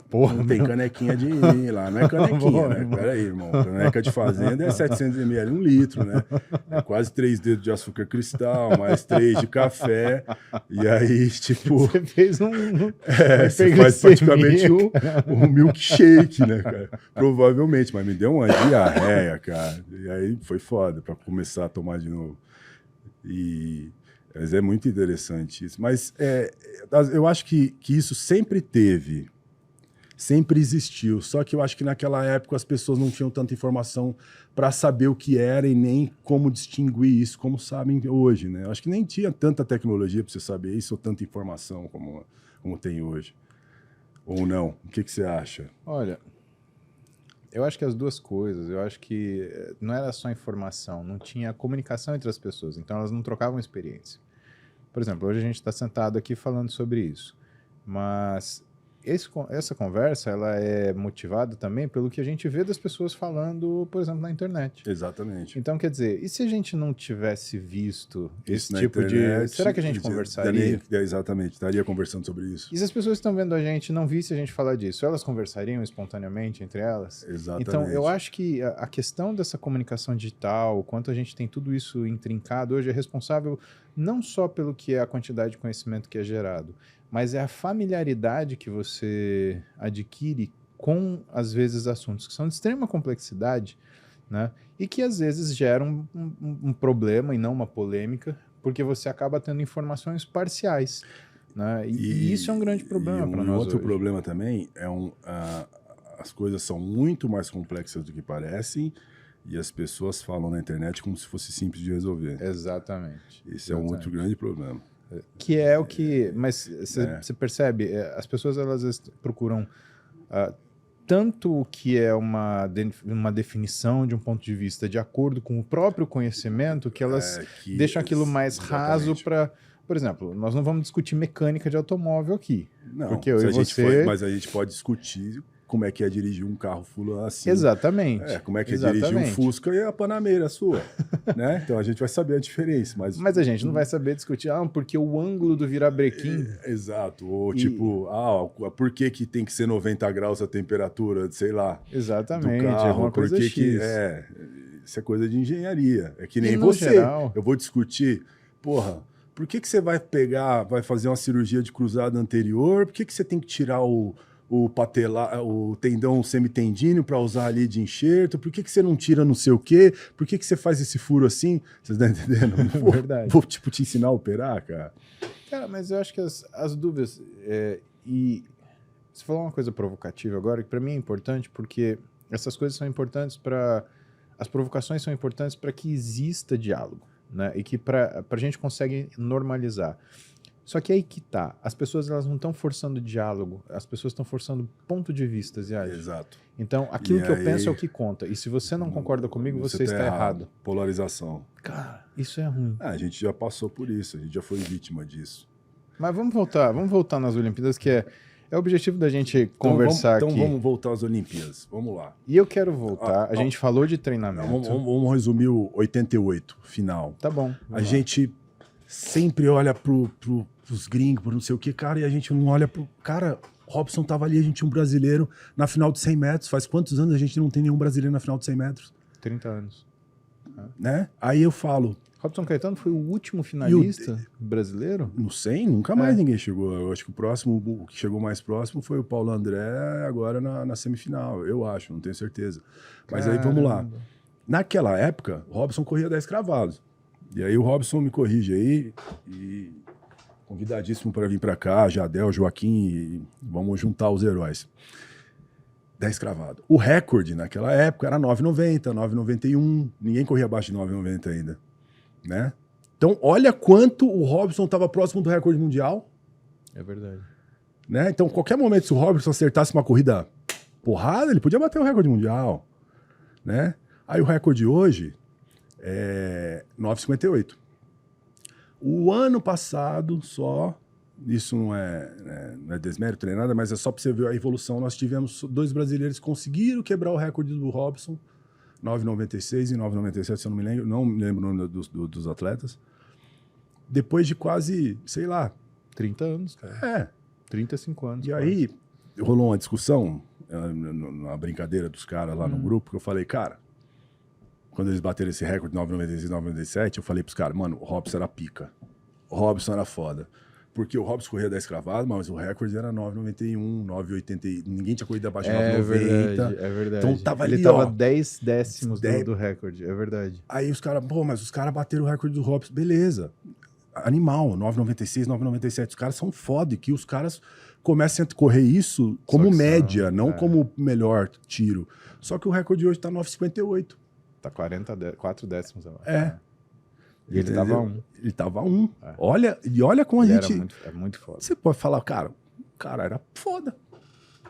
C: Porra,
D: Não tem canequinha de lá, não é canequinha, né? Pera aí, irmão. Caneca de fazenda é 700 ml, 1 litro, né? É quase 3 dedos de açúcar cristal, mais 3 de café. E aí, tipo...
C: Você fez
D: você faz praticamente um milkshake, né, cara? Provavelmente, mas me deu uma diarreia, cara. E aí foi foda pra começar a tomar de novo. Mas é muito interessante isso. Mas eu acho que isso sempre teve. Sempre existiu, só que eu acho que naquela época as pessoas não tinham tanta informação para saber o que era e nem como distinguir isso, como sabem hoje, né? Eu acho que nem tinha tanta tecnologia para você saber isso ou tanta informação como tem hoje. Ou não? O que você acha?
C: Olha, eu acho que as duas coisas. Eu acho que não era só informação, não tinha comunicação entre as pessoas, então elas não trocavam experiência. Por exemplo, hoje a gente está sentado aqui falando sobre isso, mas essa conversa ela é motivada também pelo que a gente vê das pessoas falando, por exemplo, na internet.
D: Exatamente.
C: Então, quer dizer, e se a gente não tivesse visto esse
D: Na
C: tipo
D: internet,
C: de... Será que a gente conversaria?
D: Exatamente, estaria conversando sobre isso.
C: E se as pessoas que estão vendo a gente não vissem a gente falar disso, elas conversariam espontaneamente entre elas?
D: Exatamente.
C: Então, eu acho que a questão dessa comunicação digital, o quanto a gente tem tudo isso intrincado hoje, é responsável não só pelo que é a quantidade de conhecimento que é gerado, mas é a familiaridade que você adquire com, às vezes, assuntos que são de extrema complexidade, né? E que, às vezes, geram um problema e não uma polêmica, porque você acaba tendo informações parciais, né? E isso é um grande problema para nós
D: outro
C: hoje.
D: problema também é as coisas são muito mais complexas do que parecem e as pessoas falam na internet como se fosse simples de resolver.
C: Exatamente.
D: Esse é um outro grande problema.
C: Que é o que... Mas você percebe, as pessoas, elas às vezes procuram tanto o que é uma definição de um ponto de vista de acordo com o próprio conhecimento, que elas deixam aquilo mais raso para... Por exemplo, nós não vamos discutir mecânica de automóvel aqui.
D: Não,
C: porque eu e você...
D: mas a gente pode discutir como é que é dirigir um carro full assim.
C: Exatamente.
D: Como é que é dirigir um Fusca e a Panameira sua, né? Então a gente vai saber a diferença. Mas
C: a gente não vai saber discutir, porque o ângulo do virabrequim...
D: Exato. Ou tipo, por que tem que ser 90 graus a temperatura, sei lá,
C: exatamente,
D: do carro?
C: alguma coisa X.
D: Isso é coisa de engenharia. É que nem
C: no
D: você.
C: Geral...
D: Eu vou discutir, por que você vai fazer uma cirurgia de cruzado anterior? Por que você tem que tirar o tendão semitendíneo para usar ali de enxerto? Por que você não tira não sei o quê? Por que você faz esse furo assim? Vocês estão entendendo?
C: Verdade.
D: Vou tipo, te ensinar a operar, cara.
C: Cara, mas eu acho que as dúvidas... e você falou uma coisa provocativa agora, que para mim é importante, porque essas coisas são importantes para... As provocações são importantes para que exista diálogo, né? E que a gente consegue normalizar. Só que aí que tá, as pessoas elas não estão forçando diálogo, as pessoas estão forçando ponto de vista, Ziad.
D: Exato.
C: Então, aquilo que eu penso é o que conta. E se você não concorda comigo, você está errado.
D: Polarização.
C: Cara, isso é ruim.
D: A gente já passou por isso, a gente já foi vítima disso.
C: Mas vamos voltar nas Olimpíadas, que é o objetivo da gente conversar aqui.
D: Então vamos voltar às Olimpíadas, vamos lá.
C: E eu quero voltar, a gente falou de treinamento.
D: Vamos resumir o 88, final.
C: Tá bom.
D: A gente sempre olha pros gringos, por não sei o que, cara, e a gente não olha pro... Cara, Robson tava ali, a gente tinha um brasileiro na final de 100 metros. Faz quantos anos a gente não tem nenhum brasileiro na final de 100 metros?
C: 30 anos.
D: Né? Aí eu falo...
C: Robson Caetano foi o último finalista brasileiro?
D: No 100, nunca mais ninguém chegou. Eu acho que o que chegou mais próximo foi o Paulo André, agora na semifinal. Eu acho, não tenho certeza. Mas aí, vamos lá. Naquela época, o Robson corria 10 cravados. E aí o Robson me corrige aí, e convidadíssimo para vir para cá, Jadel, Joaquim, e vamos juntar os heróis. 10 cravados. O recorde naquela época era 9,90, 9,91, ninguém corria abaixo de 9,90 ainda, né? Então olha quanto o Robson estava próximo do recorde mundial.
C: É verdade.
D: Né? Então qualquer momento, se o Robson acertasse uma corrida porrada, ele podia bater o recorde mundial, né? Aí o recorde hoje... 9,58. O ano passado só, isso não é desmérito nem nada, mas é só para você ver a evolução. Nós tivemos 2 brasileiros que conseguiram quebrar o recorde do Robson, 9,96 e 9,97, se eu não me lembro o nome dos atletas. Depois de quase, sei lá...
C: 30 anos, cara. 35 anos.
D: E aí, rolou uma discussão, na brincadeira dos caras lá no grupo, que eu falei, cara, quando eles bateram esse recorde de 9,96, 9,97, eu falei pros caras, mano, o Robson era pica. O Robson era foda. Porque o Robson corria 10 cravados, mas o recorde era 9,91, 9,80. Ninguém tinha corrido abaixo de 9,90.
C: É verdade.
D: Então tava ali,
C: ele tava 10 décimos do recorde, é verdade.
D: Aí os caras, mas os caras bateram o recorde do Robson. Beleza. Animal, 9,96, 9,97. Os caras são foda. E que os caras comecem a correr isso como média, não como melhor tiro. Só que o recorde hoje tá 9,58.
C: Tá 4 décimos abaixo.
D: E ele tava 1. Ele tava 1.
C: É.
D: Olha como
C: ele
D: a gente...
C: É muito foda.
D: Você pode falar, cara, o cara era foda.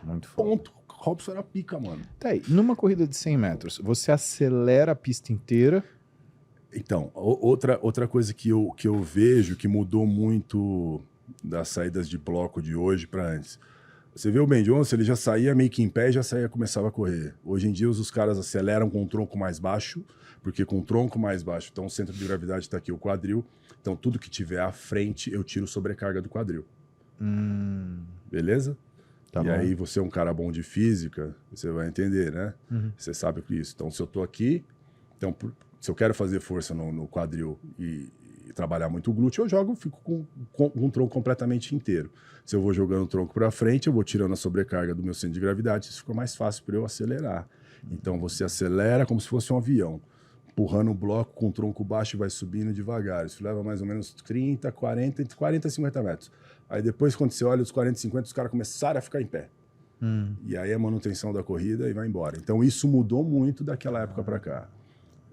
C: Muito foda.
D: Ponto. Robson era pica, mano.
C: Tá aí, numa corrida de 100 metros, você acelera a pista inteira?
D: Então, outra coisa que eu vejo que mudou muito das saídas de bloco de hoje para antes. Você vê o Ben Johnson, ele já saía meio que em pé e já saía, começava a correr. Hoje em dia os caras aceleram com o tronco mais baixo, porque com o tronco mais baixo, então o centro de gravidade está aqui, o quadril. Então tudo que tiver à frente, eu tiro sobrecarga do quadril. Beleza?
C: Tá
D: e
C: bom.
D: aí você é um cara bom de física, você vai entender, né? Você sabe que isso. Então se eu tô aqui, então se eu quero fazer força no quadril e trabalhar muito o glúteo, fico com um tronco completamente inteiro. Se eu vou jogando o tronco para frente, eu vou tirando a sobrecarga do meu centro de gravidade, isso fica mais fácil para eu acelerar. Então você acelera como se fosse um avião, empurrando o bloco com o tronco baixo e vai subindo devagar. Isso leva mais ou menos 30, 40, entre 40 e 50 metros. Aí depois, quando você olha os 40 e 50, os caras começaram a ficar em pé. E aí a manutenção da corrida e vai embora. Então isso mudou muito daquela época para cá.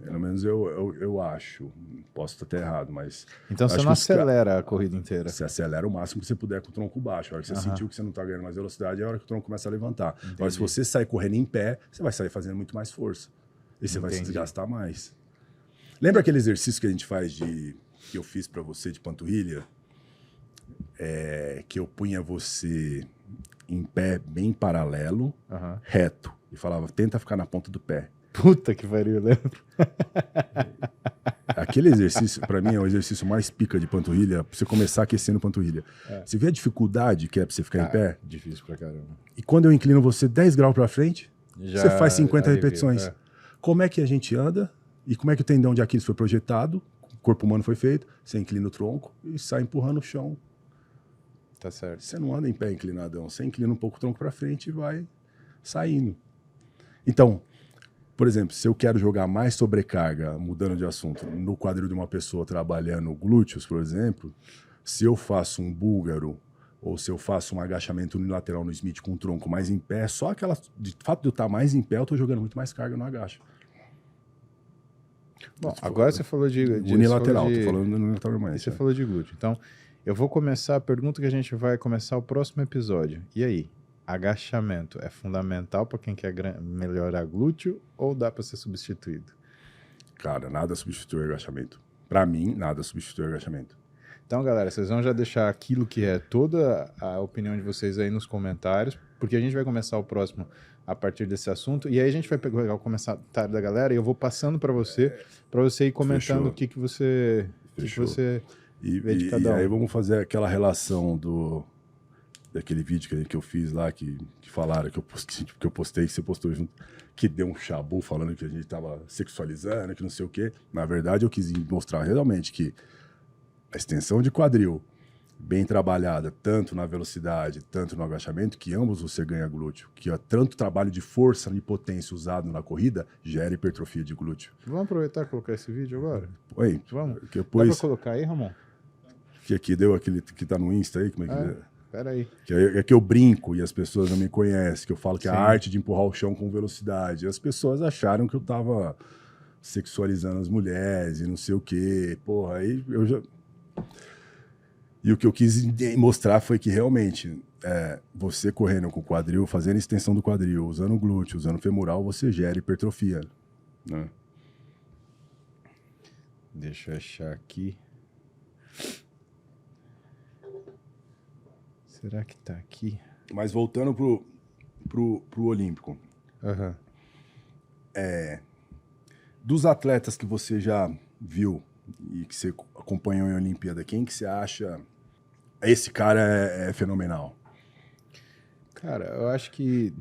D: Pelo menos eu acho. Posso estar até errado, mas...
C: Então você
D: acho
C: não
D: que
C: acelera a corrida inteira.
D: Você acelera o máximo que você puder com o tronco baixo. A hora que você sentiu que você não está ganhando mais velocidade, é a hora que o tronco começa a levantar. Agora, se você sair correndo em pé, você vai sair fazendo muito mais força. E você vai se desgastar mais. Lembra aquele exercício que a gente faz que eu fiz para você de panturrilha? Que eu punha você em pé bem paralelo, reto. E falava, tenta ficar na ponta do pé.
C: Puta que pariu, eu lembro.
D: Aquele exercício, para mim, é o exercício mais pica de panturrilha, pra você começar aquecendo panturrilha. Você vê a dificuldade que é pra você ficar em pé?
C: Difícil pra caramba.
D: E quando eu inclino você 10 graus pra frente, você faz 50
C: alivia,
D: repetições. Como é que a gente anda e como é que o tendão de Aquiles foi projetado, o corpo humano foi feito, você inclina o tronco e sai empurrando o chão.
C: Tá certo.
D: Você não anda em pé inclinadão, você inclina um pouco o tronco pra frente e vai saindo. Então, por exemplo, se eu quero jogar mais sobrecarga, mudando de assunto, no quadril de uma pessoa trabalhando glúteos, por exemplo, se eu faço um búlgaro ou se eu faço um agachamento unilateral no Smith com o tronco mais em pé, só aquela, de fato de eu estar mais em pé, eu estou jogando muito mais carga no agacho.
C: Bom, agora você falou de
D: unilateral,
C: você falou de,
D: tô falando unilateralmente.
C: você falou de glúteo. Então, eu vou começar a pergunta que a gente vai começar o próximo episódio. E aí? Agachamento é fundamental para quem quer melhorar glúteo ou dá para ser substituído?
D: Cara, nada substitui o agachamento. Para mim, nada substitui o agachamento.
C: Então, galera, vocês vão já deixar aquilo que é toda a opinião de vocês aí nos comentários, porque a gente vai começar o próximo a partir desse assunto, e aí a gente vai pegar o comentário da galera e eu vou passando para você ir comentando o que você vê de cada um.
D: E aí vamos fazer aquela relação daquele vídeo que eu fiz lá, que falaram, que eu postei, que você postou junto, que deu um chabu falando que a gente tava sexualizando, que não sei o quê. Na verdade, eu quis mostrar realmente que a extensão de quadril bem trabalhada, tanto na velocidade, tanto no agachamento, que ambos você ganha glúteo. Que tanto trabalho de força e potência usado na corrida gera hipertrofia de glúteo.
C: Vamos aproveitar e colocar esse vídeo agora?
D: Oi,
C: Vamos.
D: que
C: Dá
D: depois,
C: pra colocar aí, Ramon?
D: que deu aquele que tá no Insta aí, como é que é?
C: Pera aí.
D: É que eu brinco e as pessoas não me conhecem, que eu falo que é
C: Sim.
D: a arte de empurrar o chão com velocidade. E as pessoas acharam que eu tava sexualizando as mulheres e não sei o quê. Porra, aí eu já... E o que eu quis mostrar foi que realmente você correndo com o quadril, fazendo extensão do quadril, usando glúteo, usando femoral, você gera hipertrofia, né?
C: Deixa eu achar aqui. Será que tá aqui?
D: Mas voltando pro Olímpico.
C: Aham.
D: Dos atletas que você já viu e que você acompanhou em Olimpíada, quem que você acha esse cara é fenomenal?
C: Cara, eu acho que...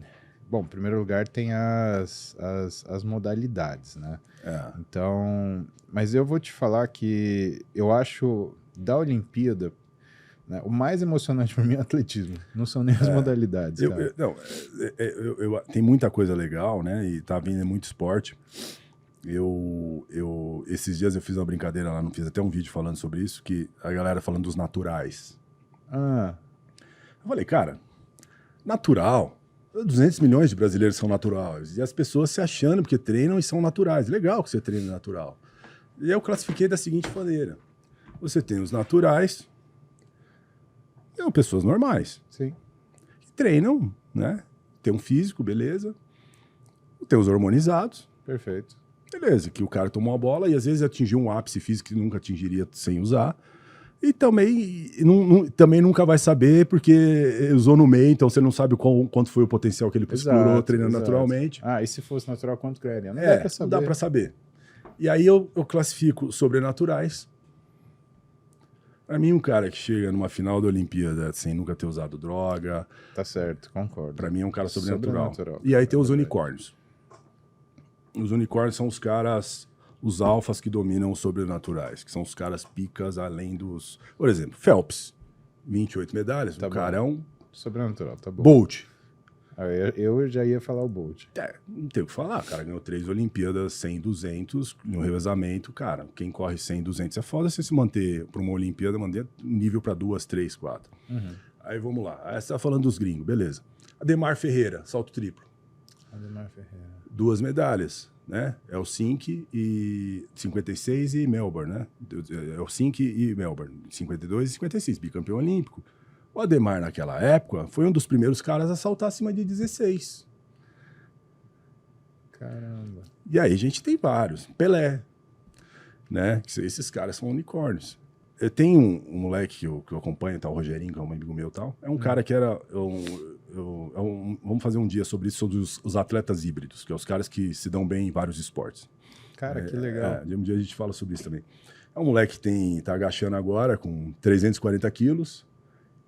C: Bom, em primeiro lugar tem as modalidades, né? Então... Mas eu vou te falar que eu acho da Olimpíada, né, o mais emocionante para mim é o atletismo. Não são nem as modalidades, cara.
D: Tem muita coisa legal, né? E tá vindo muito esporte. Esses dias eu fiz uma brincadeira lá, não fiz até um vídeo falando sobre isso, que a galera falando dos naturais. Eu falei, cara, natural, 200 milhões de brasileiros são naturais, e as pessoas se achando porque treinam e são naturais. Legal que você treina natural. E eu classifiquei da seguinte maneira: você tem os naturais e são pessoas normais.
C: Sim.
D: Que treinam, né? Tem um físico, beleza. Tem os hormonizados.
C: Perfeito.
D: Beleza, que o cara tomou a bola e às vezes atingiu um ápice físico que nunca atingiria sem usar. E também nunca vai saber, porque usou no meio, então você não sabe quanto foi o potencial que ele explorou treinando naturalmente.
C: Ah, e se fosse natural, quanto ganharia? Não dá pra saber.
D: Não dá pra saber. E aí eu classifico sobrenaturais. Pra mim, um cara que chega numa final da Olimpíada sem nunca ter usado droga...
C: Tá certo, concordo.
D: Pra mim é um cara sobrenatural.
C: Sobrenatural.
D: E aí tem os unicórnios. Os unicórnios são os caras... Os alfas que dominam os sobrenaturais, que são os caras picas além dos... Por exemplo, Phelps, 28 medalhas,
C: Tá
D: o
C: bom.
D: cara é um...
C: Sobrenatural, tá bom.
D: Bolt.
C: Ah, eu já ia falar o Bolt.
D: Não tem o que falar, cara, ganhou 3 Olimpíadas, 100, 200, no revezamento, cara, quem corre 100, 200 é foda você se manter para uma Olimpíada, manter nível para 2, 3, 4. Aí vamos lá, aí você tá falando dos gringos, beleza. Ademar Ferreira, salto triplo.
C: Ademar Ferreira.
D: 2 medalhas. Né? Helsinki e 56 e Melbourne, né? Helsinki e Melbourne, 52 e 56, bicampeão olímpico. O Ademar, naquela época, foi um dos primeiros caras a saltar acima de 16.
C: Caramba.
D: E aí a gente tem vários. Pelé, né? Esses caras são unicórnios. Eu tenho um moleque que eu acompanho, tá, o Rogerinho, que é um amigo meu e tal. É um cara que era... vamos fazer um dia sobre isso, sobre os atletas híbridos, que é os caras que se dão bem em vários esportes.
C: Cara, que legal.
D: Um dia a gente fala sobre isso também. É um moleque que tá agachando agora com 340 quilos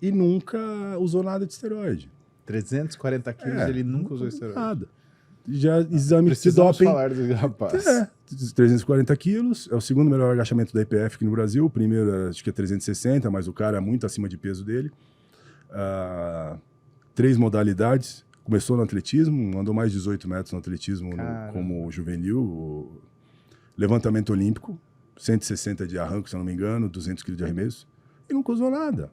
D: e nunca usou nada de esteroide.
C: 340 quilos, ele nunca usou esteroide.
D: Nada. Já exame de
C: Precisamos
D: doping.
C: falar desse rapaz.
D: 340 quilos, é o segundo melhor agachamento da IPF aqui no Brasil. O primeiro acho que é 360, mas o cara é muito acima de peso dele. 3 modalidades. Começou no atletismo, andou mais de 18 metros no atletismo como juvenil. Levantamento olímpico, 160 de arranco, se eu não me engano, 200 quilos de arremesso. E nunca usou nada.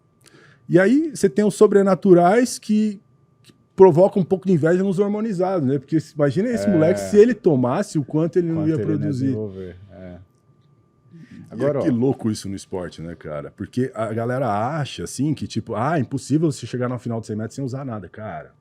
D: E aí você tem os sobrenaturais que provocam um pouco de inveja nos hormonizados, né? Porque imagina esse moleque, se ele tomasse, o quanto ele não ia produzir.
C: Agora,
D: que louco isso no esporte, né, cara? Porque a galera acha, assim, que tipo, impossível você chegar no final de 100 metros sem usar nada. Cara,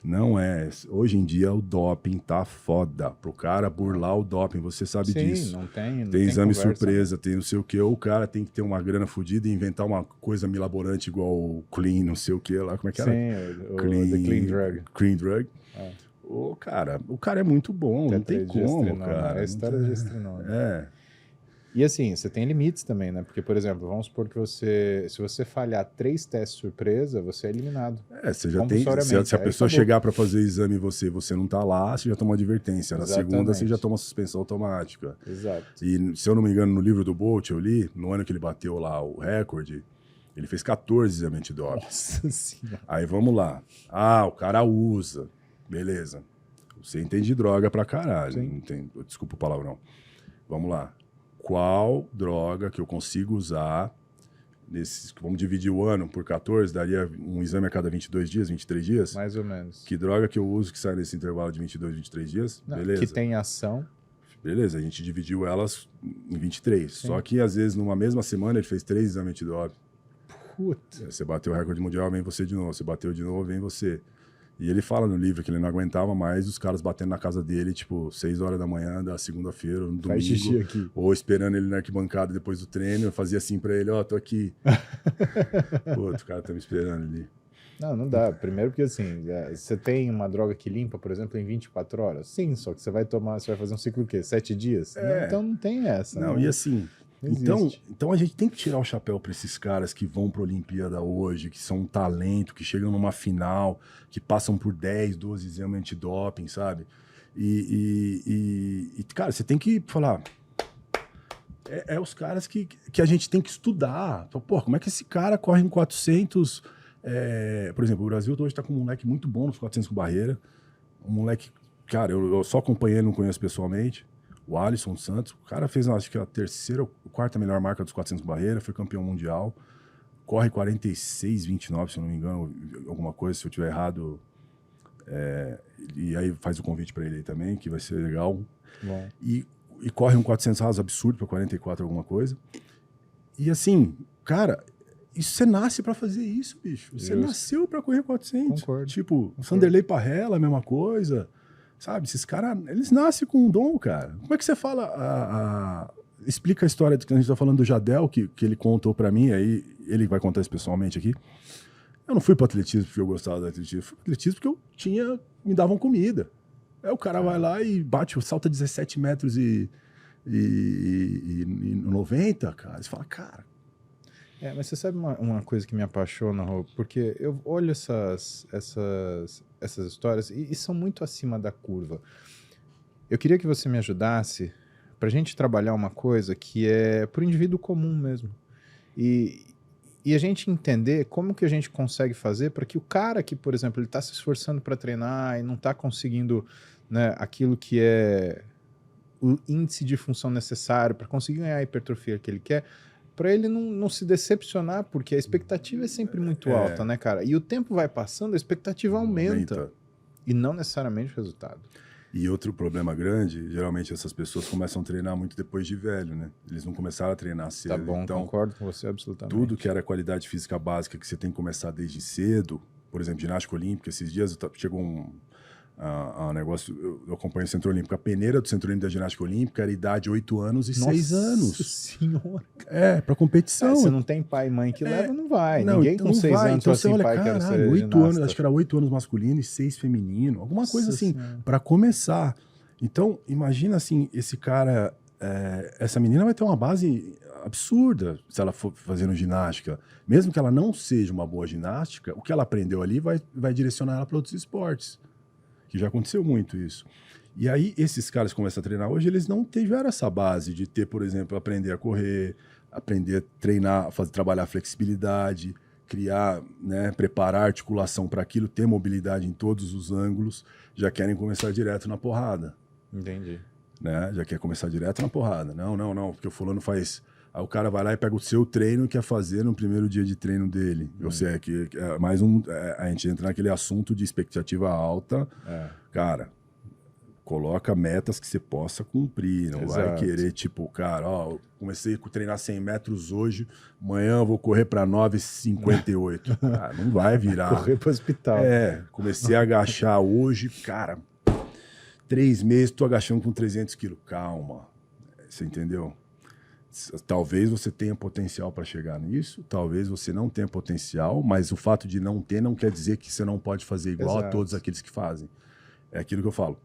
D: não é. Hoje em dia o doping tá foda. Pro cara burlar o doping, você sabe disso.
C: Não tem
D: exame
C: conversa,
D: surpresa, tem não sei o que. Ou o cara tem que ter uma grana fodida e inventar uma coisa milaborante igual o clean, não sei o que lá. Como é que era?
C: Sim, the clean drug.
D: Clean drug. O cara é muito bom, não tem como, cara.
C: É a história de gestrinona.
D: É.
C: E assim, você tem limites também, né? Porque, por exemplo, vamos supor que se você falhar 3 testes surpresa, você é eliminado.
D: Você já tem. Se a pessoa chegar para fazer o exame e você não tá lá, você já toma uma advertência. Na segunda, você já toma suspensão automática.
C: Exato.
D: E, se eu não me engano, no livro do Bolt, eu li, no ano que ele bateu lá o recorde, ele fez 14 exames antidoping.
C: Nossa Senhora.
D: Aí vamos lá. O cara usa. Beleza. Você entende de droga pra caralho. Não tem, desculpa o palavrão. Vamos lá. Qual droga que eu consigo usar vamos dividir o ano por 14, daria um exame a cada 22 dias, 23 dias?
C: Mais ou menos.
D: Que droga que eu uso que sai nesse intervalo de 22, 23 dias? Beleza.
C: Que tem ação.
D: Beleza, a gente dividiu elas em 23. Sim. Só que, às vezes, numa mesma semana, ele fez 3 exames antidoping.
C: Puta.
D: Você bateu o recorde mundial, vem você de novo. Você bateu de novo, vem você. E ele fala no livro que ele não aguentava mais os caras batendo na casa dele, tipo, 6 horas da manhã da segunda-feira, no domingo.
C: Faz xixi aqui.
D: Ou esperando ele na arquibancada depois do treino. Eu fazia assim pra ele, tô aqui. Pô, o cara tá me esperando ali.
C: Não dá. Primeiro porque, assim, você tem uma droga que limpa, por exemplo, em 24 horas. Sim, só que você vai fazer um ciclo o quê? 7 dias? Então não tem essa.
D: Não, e assim... Então a gente tem que tirar o chapéu para esses caras que vão para a Olimpíada hoje, que são um talento, que chegam numa final, que passam por 10, 12 exames antidoping, sabe? E cara, você tem que falar... os caras que a gente tem que estudar. Pô, como é que esse cara corre em 400... por exemplo, o Brasil hoje está com um moleque muito bom nos 400 com barreira. Um moleque... Cara, eu só acompanhei, não conheço pessoalmente. O Alisson Santos, o cara fez, acho que a 3ª ou 4ª melhor marca dos 400 barreira, foi campeão mundial, corre 46,29, se eu não me engano, alguma coisa, se eu tiver errado, e aí faz o convite para ele aí também, que vai ser legal.
C: Bom.
D: E corre um 400 rasos absurdo para 44 alguma coisa. E assim, cara, você nasce para fazer isso, bicho. Você nasceu para correr 400.
C: Concordo.
D: Tipo, Vanderlei Parrella, a mesma coisa. Sabe, esses caras, eles nascem com um dom, cara. Como é que você fala explica a história que a gente tá falando do Jadel, que ele contou pra mim, aí ele vai contar isso pessoalmente aqui. Eu não fui pro atletismo porque eu gostava do atletismo, eu fui pro atletismo porque me davam comida. Aí o cara vai lá e salta 17 metros e 90, cara. Você fala, cara...
C: Mas você sabe uma coisa que me apaixona, Rô? Porque eu olho essas histórias e são muito acima da curva. Eu queria que você me ajudasse pra gente trabalhar uma coisa que é pro indivíduo comum mesmo. E a gente entender como que a gente consegue fazer para que o cara que, por exemplo, ele está se esforçando para treinar e não está conseguindo, né, aquilo que é o índice de função necessário para conseguir ganhar a hipertrofia que ele quer, para ele não se decepcionar, porque a expectativa é sempre muito alta, né, cara? E o tempo vai passando, a expectativa aumenta. E não necessariamente o resultado.
D: E outro problema grande, geralmente essas pessoas começam a treinar muito depois de velho, né? Eles não começaram a treinar cedo.
C: Tá bom,
D: então,
C: concordo com você absolutamente.
D: Tudo que era qualidade física básica que você tem que começar desde cedo, por exemplo, ginástica olímpica, esses dias chegou um negócio, eu acompanho o Centro Olímpico, a peneira do Centro Olímpico da ginástica olímpica era idade 8 anos e 6 anos.
C: Nossa senhora.
D: Pra competição.
C: Você não tem pai e mãe que leva, não vai.
D: Não,
C: Ninguém com
D: não
C: 6
D: vai.
C: anos
D: Então,
C: assim,
D: olha,
C: pai, quero ser
D: 8
C: ginasta.
D: anos, acho que era 8 anos masculino e 6 feminino, alguma coisa assim, para começar. Então, imagina assim, esse cara, essa menina vai ter uma base absurda se ela for fazendo ginástica. Mesmo que ela não seja uma boa ginástica, o que ela aprendeu ali vai direcionar ela para outros esportes. Que já aconteceu muito isso. E aí, esses caras que começam a treinar hoje, eles não tiveram essa base de ter, por exemplo, aprender a correr, aprender a treinar, trabalhar flexibilidade, criar, né, preparar a articulação para aquilo, ter mobilidade em todos os ângulos, já querem começar direto na porrada.
C: Entendi.
D: Né? Já quer começar direto na porrada. Não, porque o fulano faz... Aí o cara vai lá e pega o seu treino e quer fazer no primeiro dia de treino dele. Ou seja, que é mais a gente entra naquele assunto de expectativa alta. Cara, coloca metas que você possa cumprir. Não vai querer, tipo, cara, comecei a treinar 100 metros hoje, amanhã eu vou correr para 9,58. Cara, não vai virar.
C: Correr para o hospital.
D: Comecei a agachar hoje, cara, 3 meses, tô agachando com 300 quilos. Calma, você entendeu? Talvez você tenha potencial para chegar nisso, talvez você não tenha potencial, mas o fato de não ter não quer dizer que você não pode fazer igual a todos aqueles que fazem. É aquilo que eu falo.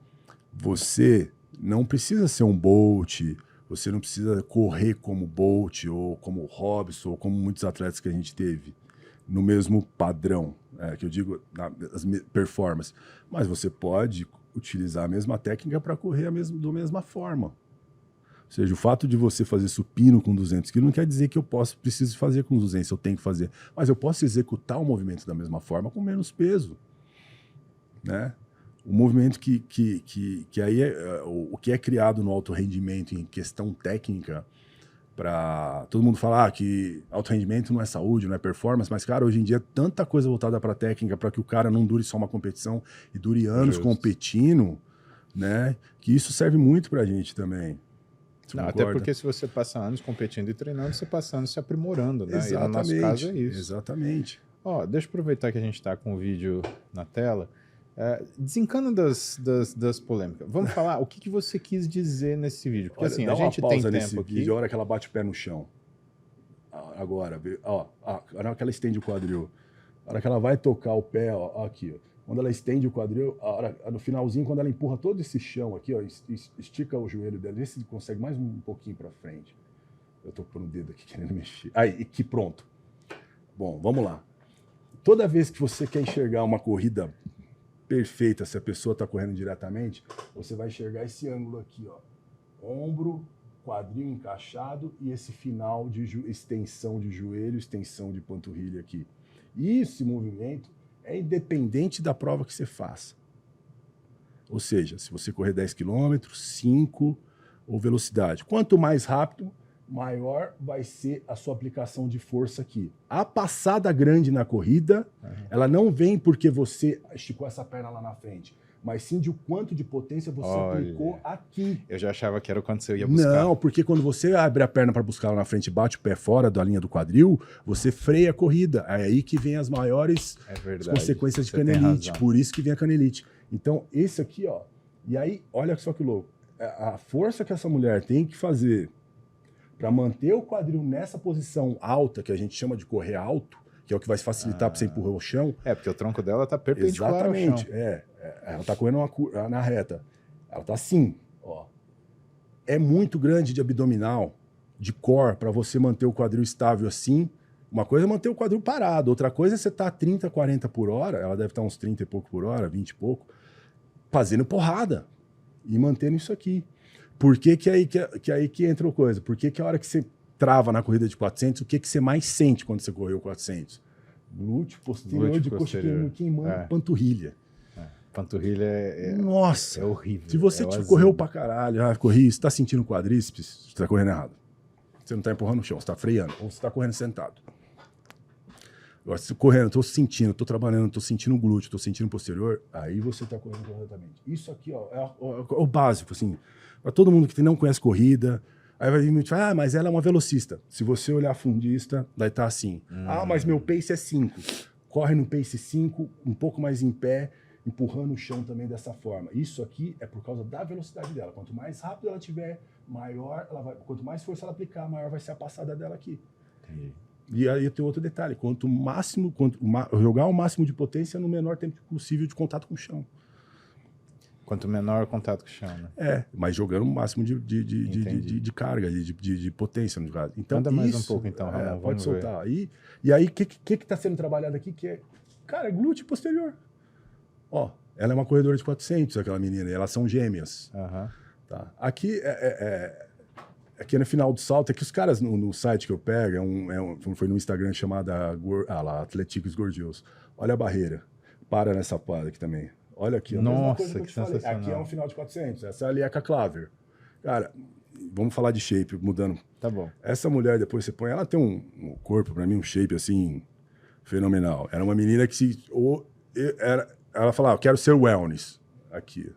D: Você não precisa ser um Bolt, você não precisa correr como Bolt, ou como Robson, ou como muitos atletas que a gente teve, no mesmo padrão, que eu digo, as performances. Mas você pode utilizar a mesma técnica para correr da mesma forma. Ou seja, o fato de você fazer supino com 200 quilos não quer dizer que eu preciso fazer com 200, eu tenho que fazer. Mas eu posso executar o movimento da mesma forma com menos peso. Né? O movimento que aí o que é criado no alto rendimento em questão técnica, para todo mundo falar que alto rendimento não é saúde, não é performance, mas, cara, hoje em dia tanta coisa voltada para técnica, para que o cara não dure só uma competição e dure anos competindo, né? Que isso serve muito para a gente também.
C: Não, até porque se você passa anos competindo e treinando, você passa anos se aprimorando, né?
D: Exatamente,
C: e no nosso caso é isso.
D: Exatamente.
C: Deixa eu aproveitar que a gente está com o vídeo na tela. Desencana das polêmicas. Vamos falar o que você quis dizer nesse vídeo. Porque assim, a gente tem tempo aqui.
D: Vídeo, a hora que ela bate o pé no chão. Agora, a hora que ela estende o quadril. A hora que ela vai tocar o pé, aqui, ó. Quando ela estende o quadril, no finalzinho, quando ela empurra todo esse chão aqui, ó, estica o joelho dela, vê se ele consegue mais um pouquinho para frente. Eu tô pondo o dedo aqui querendo mexer. Aí, que pronto. Bom, vamos lá. Toda vez que você quer enxergar uma corrida perfeita, se a pessoa está correndo diretamente, você vai enxergar esse ângulo aqui, ó. Ombro, quadril encaixado e esse final de extensão de joelho, extensão de panturrilha aqui. E esse movimento é independente da prova que você faça. Ou seja, se você correr 10 km, 5 ou velocidade. Quanto mais rápido, maior vai ser a sua aplicação de força aqui. A passada grande na corrida, ela não vem porque você esticou essa perna lá na frente, mas sim de o quanto de potência você aplicou aqui.
C: Eu já achava que era o quanto você ia buscar.
D: Não, porque quando você abre a perna para buscar lá na frente e bate o pé fora da linha do quadril, você freia a corrida. É aí que vem as maiores consequências de canelite. Por isso que vem a canelite. Então, esse aqui, ó. E aí, olha só que louco. A força que essa mulher tem que fazer para manter o quadril nessa posição alta, que a gente chama de correr alto, que é o que vai facilitar para você empurrar o chão.
C: Porque o tronco dela tá perpendicular ao chão.
D: Exatamente, ela tá correndo na reta. Ela tá assim, ó. É muito grande de abdominal, de core, para você manter o quadril estável assim. Uma coisa é manter o quadril parado, outra coisa é você tá 30, 40 por hora, ela deve estar uns 30 e pouco por hora, 20 e pouco, fazendo porrada e mantendo isso aqui. Por que aí que entra a coisa? Por que a hora que você trava na corrida de 400, o que você mais sente quando você correu 400? Glúteo posterior de coxa queimando, panturrilha.
C: Panturrilha
D: Nossa!
C: É horrível.
D: Se você correu pra caralho, corri, você tá sentindo quadríceps, você tá correndo errado. Você não tá empurrando o chão, você tá freando, ou você tá correndo sentado. Agora, se correndo, tô sentindo, tô trabalhando, tô sentindo o glúteo, tô sentindo o posterior, aí você tá correndo corretamente. Isso aqui, ó, é o básico, assim. Pra todo mundo que não conhece corrida, aí vai vir e falar, mas ela é uma velocista. Se você olhar fundista, vai estar assim. Mas meu pace é 5. Corre no pace 5, um pouco mais em pé, empurrando o chão também dessa forma. Isso aqui é por causa da velocidade dela. Quanto mais rápido ela tiver, maior ela vai. Quanto mais força ela aplicar, maior vai ser a passada dela aqui.
C: Entendi.
D: E aí tem outro detalhe: jogar o máximo de potência no menor tempo possível de contato com o chão.
C: Quanto menor o contato com o chão, né?
D: Mas jogando o máximo de carga, de potência, no caso. Então,
C: anda mais um pouco, então, Ramon.
D: Pode soltar. E aí, o que está sendo trabalhado aqui? Que é, cara, glúteo posterior. Ó, ela é uma corredora de 400, aquela menina, e elas são gêmeas. Tá? Aqui aqui no final do salto, é que os caras no site que eu pego, foi no Instagram chamada Athletics Gorgeous. Olha a barreira. Para nessa parada aqui também. Olha aqui.
C: Nossa, que sensacional.
D: Aqui é um final de 400. Essa ali é a Claver. Cara, vamos falar de shape, mudando.
C: Tá bom.
D: Essa mulher, depois você põe, ela tem um corpo, pra mim, um shape, assim, fenomenal. Era uma menina que ela falava, eu quero ser wellness. Aqui.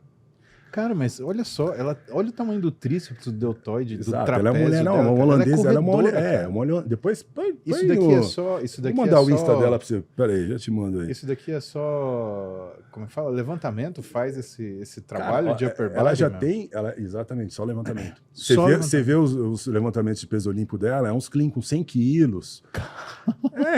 C: Cara, mas olha só, olha o tamanho do tríceps, do deltoide, do
D: Exato,
C: trapézio.
D: ela é mulher,
C: dela,
D: uma holandesa, ela é uma
C: corredora,
D: mulher. Depois,
C: isso daqui é só...
D: Vou mandar o Insta dela pra você. Pera aí, já te mando aí.
C: Isso daqui é só... Como é que fala? Levantamento faz esse trabalho
D: Cara,
C: de upper body,
D: ela já
C: meu?
D: tem... Exatamente, só levantamento. Você vê os levantamentos de peso olímpico dela, é uns clean com 100 quilos.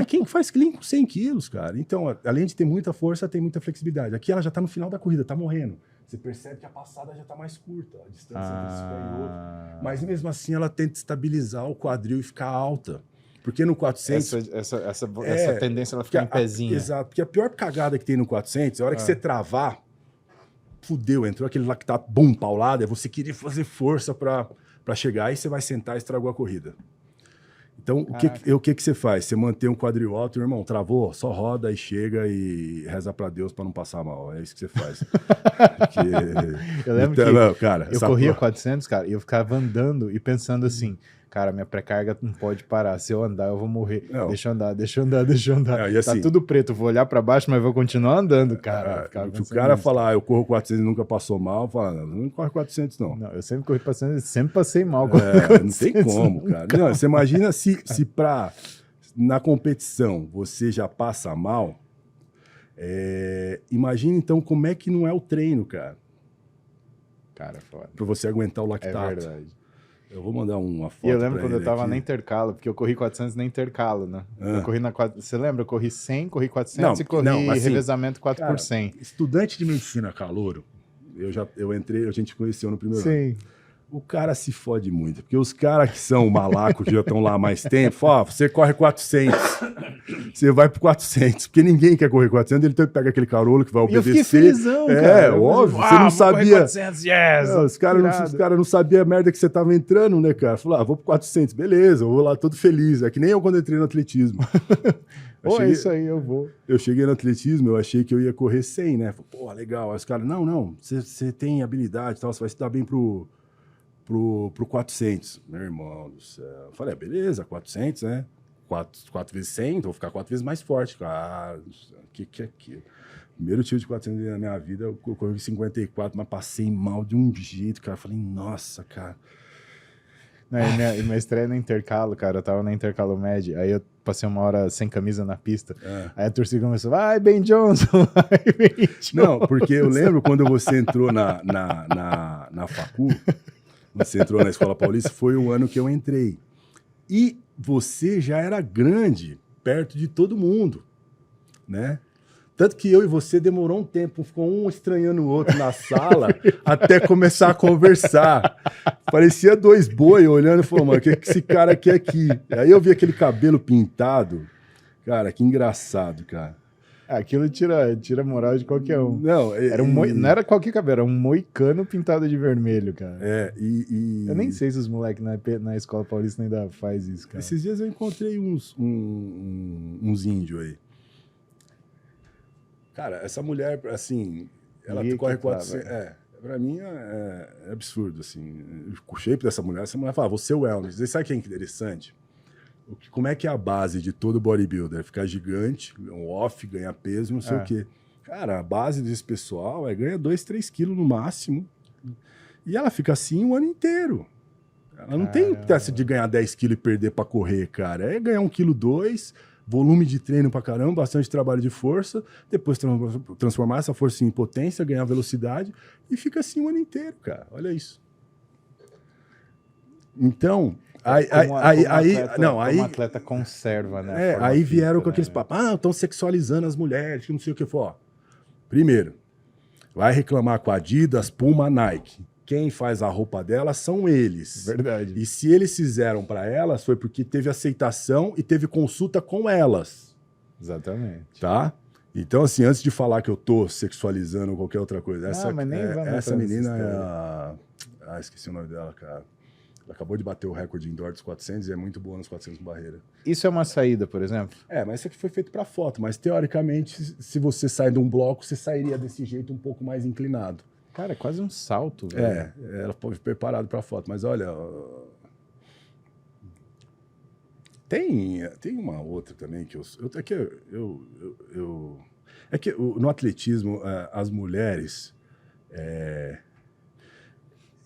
D: Quem faz clean com 100 quilos, cara? Então, além de ter muita força, tem muita flexibilidade. Aqui ela já tá no final da corrida, tá morrendo. Você percebe que a passada já está mais curta, a distância entre esse pé e outro. Mas mesmo assim ela tenta estabilizar o quadril e ficar alta. Porque no 400...
C: Essa tendência ela fica em pezinho.
D: Exato, porque a pior cagada que tem no 400 é a hora que você travar, fudeu, entrou aquele lá que tá paulado, é você querer fazer força para chegar e você vai sentar e estragou a corrida. Então, o que você faz? Você mantém um quadril alto, irmão, travou, só roda e chega e reza pra Deus pra não passar mal. É isso que você faz.
C: Eu lembro que eu corria 400, cara, e eu ficava andando e pensando assim, cara, minha pré-carga não pode parar. Se eu andar, eu vou morrer.
D: Não.
C: Deixa eu andar.
D: E assim,
C: tá tudo preto, vou olhar pra baixo, mas vou continuar andando, cara.
D: Se o cara falar, eu corro 400 e nunca passou mal, fala, não corre 400 não.
C: Não, eu sempre corri 400 e sempre passei mal.
D: Não tem como, cara. Não, você imagina se na competição você já passa mal, imagina então como é que não é o treino, cara.
C: Cara, foda.
D: Pra você aguentar o lactato.
C: É verdade.
D: Eu vou mandar uma foto.
C: E eu lembro quando eu tava
D: aqui.
C: na intercalo, porque eu corri 400 na intercalo, né? Eu corri você lembra? Eu corri 100, corri 400 e corri
D: assim,
C: revezamento 4 por 100.
D: Estudante de medicina calouro, eu entrei, a gente conheceu no primeiro ano. O cara se fode muito, porque os caras que são malacos, que já estão lá há mais tempo, falam, você corre 400, você vai pro 400, porque ninguém quer correr 400, ele pega aquele carolo que vai obedecer.
C: Eu fiquei felizão, cara.
D: Óbvio, você não sabia.
C: 400, yes!
D: Os caras não sabiam a merda que você tava entrando, né, cara? Falou, vou pro 400, beleza, eu vou lá todo feliz. É que nem eu quando entrei no atletismo.
C: É isso aí, eu vou.
D: Eu cheguei no atletismo, eu achei que eu ia correr 100, né? Falei, pô, legal. Aí os caras, não, você tem habilidade e tal, você vai se dar bem pro 400. Meu irmão do céu. Eu falei, beleza, 400, né? 4 vezes 100, então vou ficar 4 vezes mais forte. Ah, o que é aquilo? Primeiro tiro de 400 na minha vida, eu corri 54, mas passei mal de um jeito, cara. Eu falei, nossa, cara.
C: E minha estreia no intercalo, cara, eu tava na intercalo média, aí eu passei uma hora sem camisa na pista, aí a torcida começou, vai Ben Johnson, vai Ben Johnson.
D: Não, porque eu lembro quando você entrou na facu, você entrou na Escola Paulista, foi o ano que eu entrei. E você já era grande, perto de todo mundo, né? Tanto que eu e você demorou um tempo, ficou um estranhando o outro na sala, até começar a conversar. Parecia dois boi olhando e falou, mano, o que esse cara quer aqui? Aí eu vi aquele cabelo pintado. Cara, que engraçado, cara.
C: Aquilo tira a moral de qualquer um.
D: Não,
C: Não era qualquer cabelo, era um moicano pintado de vermelho, cara. Eu nem sei se os moleques na escola paulista ainda faz isso, cara.
D: Esses dias eu encontrei uns índios aí. Cara, essa mulher, assim, ela corre 400... Pra mim é absurdo, assim. O shape dessa mulher fala, você é o wellness. E sabe o que é interessante? Como é que é a base de todo bodybuilder? Ficar gigante, um off, ganhar peso, não sei o quê. Cara, a base desse pessoal ganha 2, 3 quilos no máximo. E ela fica assim o ano inteiro. Ela não tem teste de ganhar 10 quilos e perder pra correr, cara. É ganhar 1,2 kg, volume de treino pra caramba, bastante trabalho de força, depois transformar essa força em potência, ganhar velocidade e fica assim o ano inteiro, cara. Olha isso. Então,
C: como atleta conserva, né?
D: Aí vieram com aqueles papos, estão sexualizando as mulheres, que não sei o que for. Primeiro, vai reclamar com a Adidas, Puma, Nike. Quem faz a roupa delas são eles.
C: Verdade.
D: E se eles fizeram para elas, foi porque teve aceitação e teve consulta com elas.
C: Exatamente.
D: Tá? Então, assim, antes de falar que eu tô sexualizando ou qualquer outra coisa, essa menina é a... esqueci o nome dela, cara. Ela acabou de bater o recorde indoor dos 400 e é muito boa nos 400 com barreira.
C: Isso é uma saída, por exemplo?
D: Mas isso aqui foi feito para foto. Mas, teoricamente, se você sai de um bloco, você sairia desse jeito um pouco mais inclinado.
C: Cara, é quase um salto, velho.
D: Ela foi preparada para foto. Mas, olha... Tem uma outra também que no atletismo, as mulheres...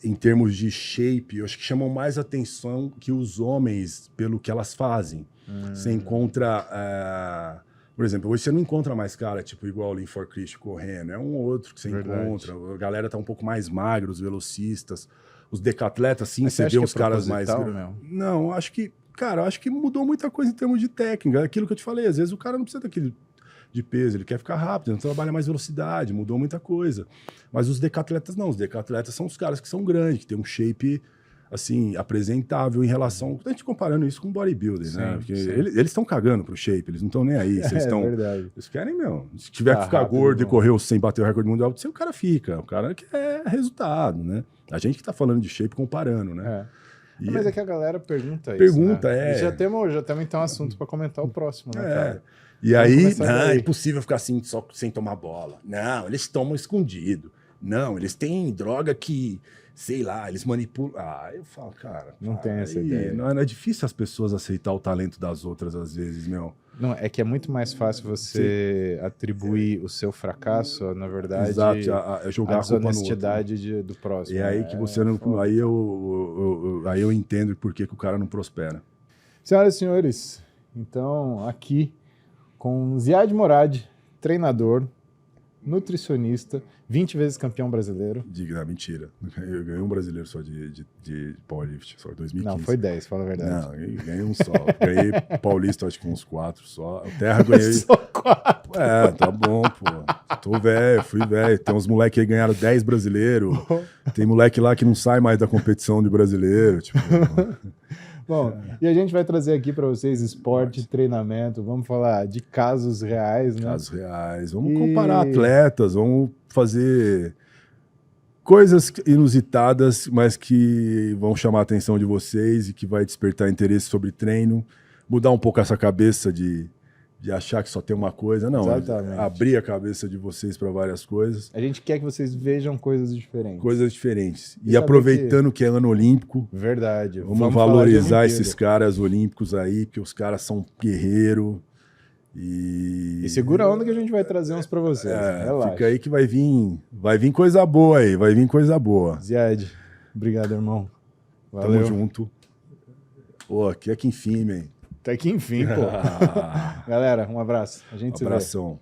D: em termos de shape, eu acho que chamam mais atenção que os homens pelo que elas fazem. Você encontra... por exemplo, hoje você não encontra mais cara, tipo, igual o Lean for Christ correndo. É um ou outro que você encontra. A galera tá um pouco mais magra, os velocistas. Os decatletas, sim, você vê uns caras mais... Não, acho que... Cara, eu acho que mudou muita coisa em termos de técnica. Aquilo que eu te falei, às vezes o cara não precisa daquele de peso, ele quer ficar rápido, ele não trabalha mais velocidade, mudou muita coisa. Mas os decatletas não, os decatletas são os caras que são grandes, que tem um shape, assim, apresentável em relação... A gente comparando isso com bodybuilding, né? Porque eles estão cagando pro shape, eles não estão nem aí.
C: Verdade.
D: Eles querem, se tiver que ficar gordo e correr sem bater o recorde mundial, o cara fica. O cara quer resultado, né? A gente que tá falando de shape comparando, né?
C: Mas é que a galera pergunta isso, né? E já temos então assunto para comentar o próximo, né, cara?
D: E aí, é impossível ficar assim só sem tomar bola. Não, eles tomam escondido. Não, eles têm droga que, sei lá, eles manipulam. Eu falo, cara...
C: Não tem essa ideia.
D: Não é difícil as pessoas aceitar o talento das outras às vezes, meu.
C: Não, é que é muito mais fácil você atribuir o seu fracasso, na verdade,
D: jogar
C: a desonestidade do próximo.
D: E aí que você não... Aí eu entendo por que o cara não prospera.
C: Senhoras e senhores, então aqui com Ziad Morad, treinador, nutricionista, 20 vezes campeão brasileiro.
D: Mentira. Eu ganhei um brasileiro só de powerlift, só em 2015.
C: Não, foi 10, fala a verdade.
D: Não, eu ganhei um só. Ganhei paulista, acho que uns 4 só. O Terra ganhei...
C: Só 4?
D: Tá bom, pô. Tô velho, fui velho. Tem uns moleques aí que ganharam 10 brasileiros. Tem moleque lá que não sai mais da competição de brasileiro, tipo...
C: Bom, e a gente vai trazer aqui para vocês esporte, treinamento, vamos falar de casos reais, né?
D: Casos reais, vamos comparar atletas, vamos fazer coisas inusitadas, mas que vão chamar a atenção de vocês e que vai despertar interesse sobre treino, mudar um pouco essa cabeça de achar que só tem uma coisa, não.
C: Exatamente.
D: Abrir a cabeça de vocês para várias coisas.
C: A gente quer que vocês vejam coisas diferentes.
D: Coisas diferentes. E aproveitando que é ano olímpico.
C: Verdade.
D: Vamos valorizar esses caras olímpicos aí, porque os caras são guerreiros. E
C: segura a onda que a gente vai trazer uns para vocês. Relaxa.
D: Fica aí que vai vir coisa boa aí, vai vir coisa boa.
C: Ziad, obrigado, irmão. Valeu.
D: Tamo junto. Pô, aqui enfim, man.
C: Até que enfim, pô. Galera, um abraço. A gente se vê.
D: Abração.